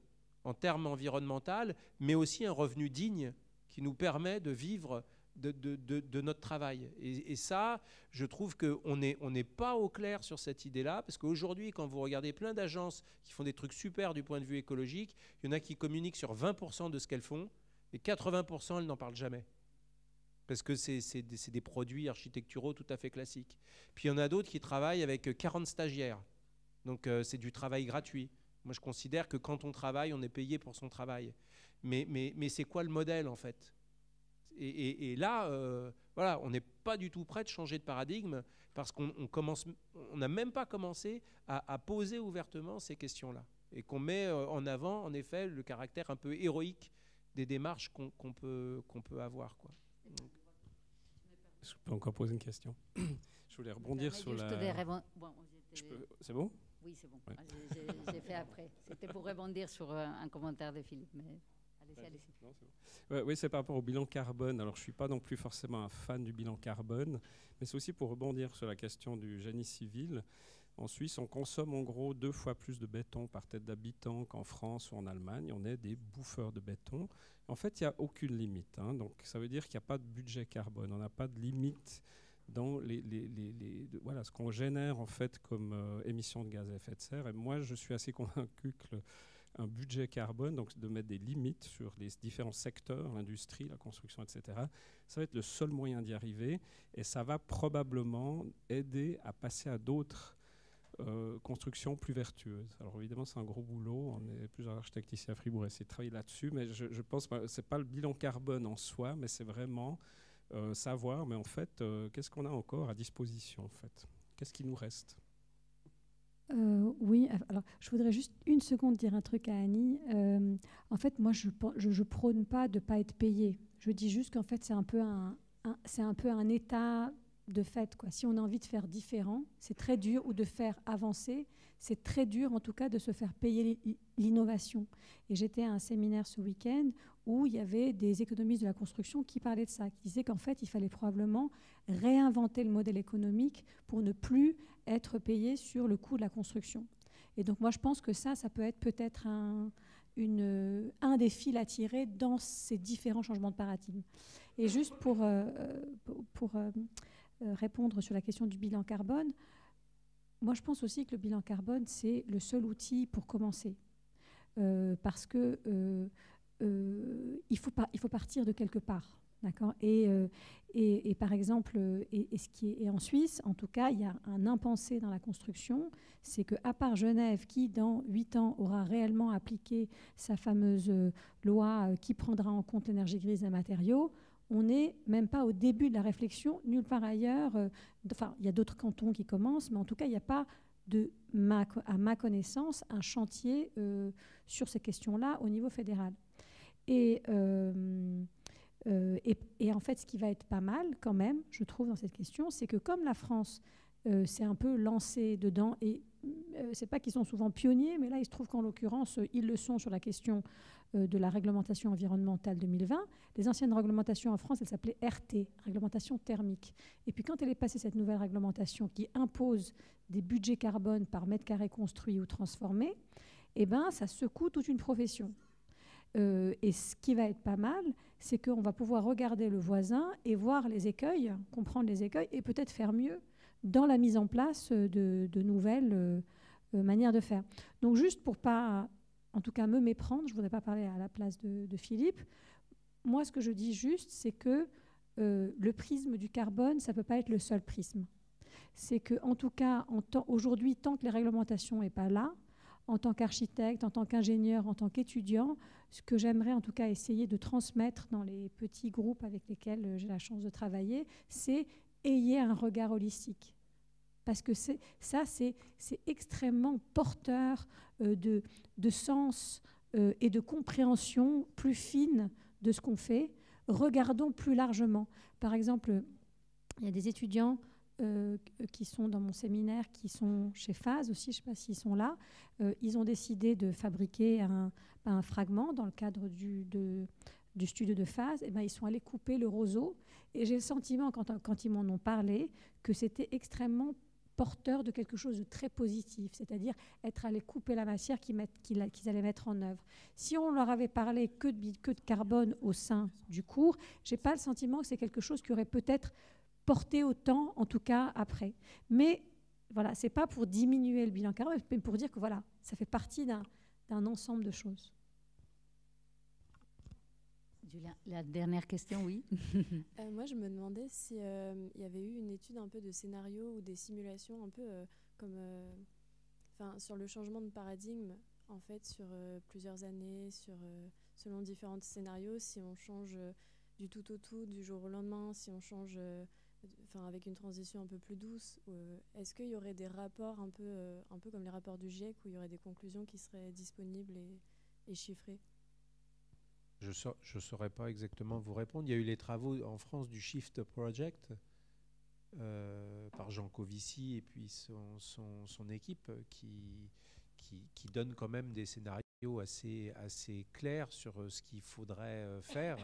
en termes environnementaux, mais aussi un revenu digne qui nous permet de vivre de notre travail. Et ça, je trouve qu'on n'est pas au clair sur cette idée-là, parce qu'aujourd'hui, quand vous regardez plein d'agences qui font des trucs super du point de vue écologique, il y en a qui communiquent sur 20% de ce qu'elles font, et 80%, elles n'en parlent jamais. Parce que c'est des produits architecturaux tout à fait classiques. Puis il y en a d'autres qui travaillent avec 40 stagiaires. Donc c'est du travail gratuit. Moi, je considère que quand on travaille, on est payé pour son travail. Mais c'est quoi le modèle, en fait ? Et là, voilà, on n'est pas du tout prêt de changer de paradigme parce qu'on n'a même pas commencé à poser ouvertement ces questions-là. Et qu'on met en avant, en effet, le caractère un peu héroïque des démarches qu'on peut avoir, quoi. Donc. Je peux encore poser une question. Je voulais rebondir sur la... C'est bon ? Oui, c'est bon. Ouais. J'ai fait après. C'était pour rebondir sur un commentaire de Philippe, mais allez-y. Non, c'est bon. Oui, c'est par rapport au bilan carbone. Alors, je ne suis pas non plus forcément un fan du bilan carbone, mais c'est aussi pour rebondir sur la question du génie civil. En Suisse, on consomme en gros 2 fois plus de béton par tête d'habitant qu'en France ou en Allemagne. On est des bouffeurs de béton. En fait, il n'y a aucune limite. Donc, ça veut dire qu'il n'y a pas de budget carbone. On n'a pas de limite dans voilà, ce qu'on génère en fait comme émissions de gaz à effet de serre. Et moi, je suis assez convaincu qu'un budget carbone, donc de mettre des limites sur les différents secteurs, l'industrie, la construction, etc., ça va être le seul moyen d'y arriver. Et ça va probablement aider à passer à d'autres construction plus vertueuse. Alors évidemment, c'est un gros boulot. On est plusieurs architectes ici à Fribourg à essayer de travailler là-dessus, mais je pense que ce n'est pas le bilan carbone en soi, mais c'est vraiment savoir, mais en fait, qu'est-ce qu'on a encore à disposition, en fait ? Qu'est-ce qui nous reste ? Oui, alors je voudrais juste une seconde dire un truc à Annie. En fait, moi, je prône pas de ne pas être payé. Je dis juste qu'en fait, c'est un peu un état de fait, quoi. Si on a envie de faire différent, c'est très dur, ou de faire avancer, c'est très dur en tout cas de se faire payer l'innovation. Et j'étais à un séminaire ce week-end où il y avait des économistes de la construction qui parlaient de ça, qui disaient qu'en fait, il fallait probablement réinventer le modèle économique pour ne plus être payé sur le coût de la construction. Et donc moi, je pense que ça peut être peut-être un des fils à tirer dans ces différents changements de paradigme. Et juste pour répondre sur la question du bilan carbone, moi je pense aussi que le bilan carbone, c'est le seul outil pour commencer. Parce que il faut partir de quelque part. D'accord ? Et par exemple, et en Suisse, en tout cas, il y a un impensé dans la construction, c'est qu'à part Genève, qui dans 8 ans aura réellement appliqué sa fameuse loi qui prendra en compte l'énergie grise des matériaux, on n'est même pas au début de la réflexion, nulle part ailleurs. Enfin, il y a d'autres cantons qui commencent, mais en tout cas, il n'y a pas, à ma connaissance, un chantier sur ces questions-là au niveau fédéral. Et en fait, ce qui va être pas mal quand même, je trouve, dans cette question, c'est que comme la France s'est un peu lancée dedans, et c'est pas qu'ils sont souvent pionniers, mais là, il se trouve qu'en l'occurrence, ils le sont sur la question de la réglementation environnementale 2020. Les anciennes réglementations en France, elles s'appelaient RT, réglementation thermique. Et puis quand elle est passée, cette nouvelle réglementation qui impose des budgets carbone par mètre carré construit ou transformé, eh ben, ça secoue toute une profession. Et ce qui va être pas mal, c'est qu'on va pouvoir regarder le voisin et voir les écueils, comprendre les écueils et peut-être faire mieux dans la mise en place de nouvelles manières de faire. Donc juste pour pas, en tout cas, me méprendre, je ne voudrais pas parler à la place de Philippe. Moi, ce que je dis juste, c'est que le prisme du carbone, ça ne peut pas être le seul prisme. C'est qu'en tout cas, aujourd'hui, tant que les réglementations n'est pas là, en tant qu'architecte, en tant qu'ingénieur, en tant qu'étudiant, ce que j'aimerais en tout cas essayer de transmettre dans les petits groupes avec lesquels j'ai la chance de travailler, c'est ayez un regard holistique. Parce que c'est extrêmement porteur de sens et de compréhension plus fine de ce qu'on fait. Regardons plus largement. Par exemple, il y a des étudiants qui sont dans mon séminaire, qui sont chez FAS aussi, je ne sais pas s'ils sont là. Ils ont décidé de fabriquer un fragment dans le cadre du studio de FAS. Et ben, ils sont allés couper le roseau. Et j'ai le sentiment, quand ils m'en ont parlé, que c'était extrêmement porteur de quelque chose de très positif, c'est-à-dire être allé couper la matière qu'ils allaient mettre en œuvre. Si on leur avait parlé que de carbone au sein du cours, je n'ai pas le sentiment que c'est quelque chose qui aurait peut-être porté autant, en tout cas après. Mais voilà, ce n'est pas pour diminuer le bilan carbone, mais pour dire que voilà, ça fait partie d'un ensemble de choses. Julia, la dernière question, oui. Moi, je me demandais si y avait eu une étude un peu de scénario ou des simulations un peu comme sur le changement de paradigme, en fait, sur plusieurs années, selon différents scénarios, si on change du tout au tout, du jour au lendemain, si on change avec une transition un peu plus douce, est-ce qu'il y aurait des rapports un peu comme les rapports du GIEC, où il y aurait des conclusions qui seraient disponibles et chiffrées? Je ne saurais pas exactement vous répondre. Il y a eu les travaux en France du Shift Project par Jean Covici et puis son équipe qui donne quand même des scénarios assez clairs sur ce qu'il faudrait faire.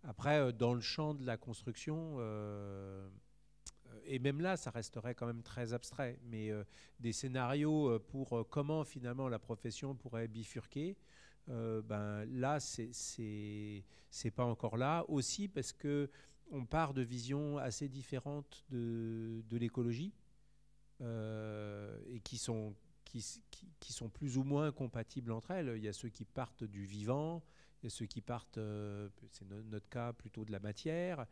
Après, dans le champ de la construction, et même là, ça resterait quand même très abstrait, mais des scénarios pour comment finalement la profession pourrait bifurquer, là, c'est pas encore là. Aussi parce qu'on part de visions assez différentes de l'écologie et qui sont plus ou moins compatibles entre elles. Il y a ceux qui partent du vivant, il y a ceux qui partent, c'est notre cas, plutôt de la matière,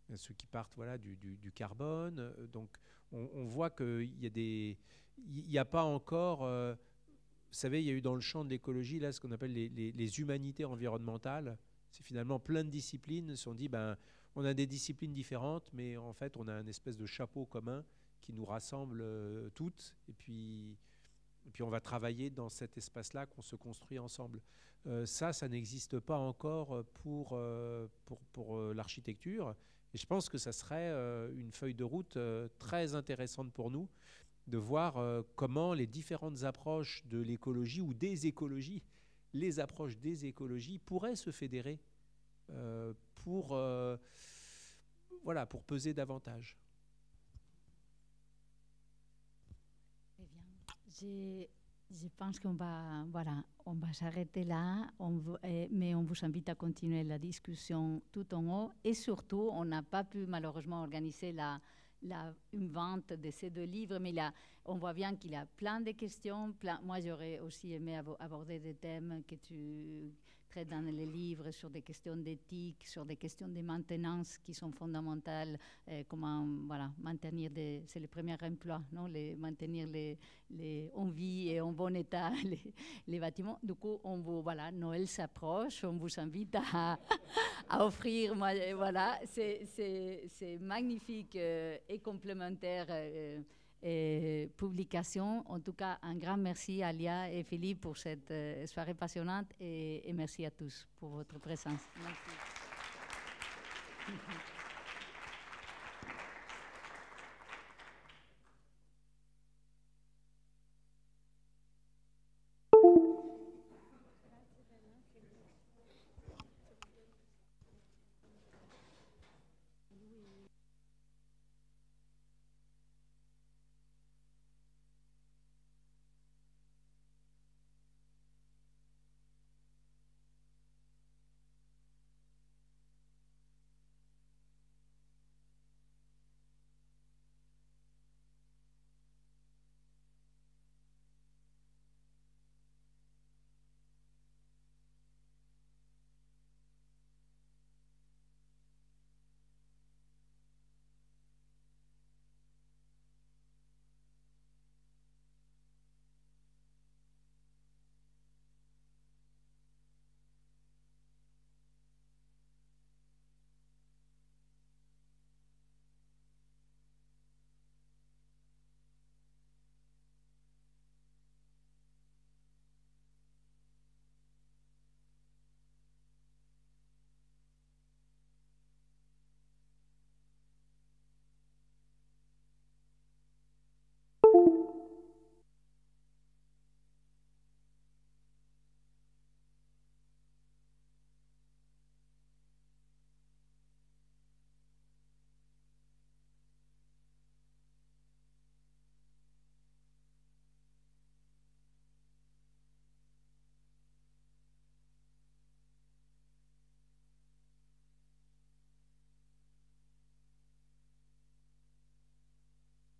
il y a ceux qui partent du carbone. Donc on voit qu'il n'y a pas encore... vous savez, il y a eu dans le champ de l'écologie là ce qu'on appelle les humanités environnementales. C'est finalement plein de disciplines. On se sont dit, on a des disciplines différentes, mais en fait, on a un espèce de chapeau commun qui nous rassemble toutes. Et puis on va travailler dans cet espace-là qu'on se construit ensemble. Ça n'existe pas encore pour l'architecture. Et je pense que ça serait une feuille de route très intéressante pour nous, de voir comment les différentes approches de l'écologie ou des écologies, les approches des écologies pourraient se fédérer pour peser davantage. Eh bien, je pense qu'on va s'arrêter là, mais on vous invite à continuer la discussion tout en haut. Et surtout, on n'a pas pu malheureusement organiser une vente de ces 2 livres, mais on voit bien qu'il y a plein de questions. Moi, j'aurais aussi aimé aborder des thèmes que tu traites dans les livres sur des questions d'éthique, sur des questions de maintenance qui sont fondamentales. Comment maintenir c'est le premier emploi, non? Maintenir en vie et en bon état les bâtiments. Du coup, Noël s'approche, on vous invite à offrir ces magnifiques et complémentaires publications. En tout cas, un grand merci à Lia et Philippe pour cette soirée passionnante et merci à tous pour votre présence. Merci.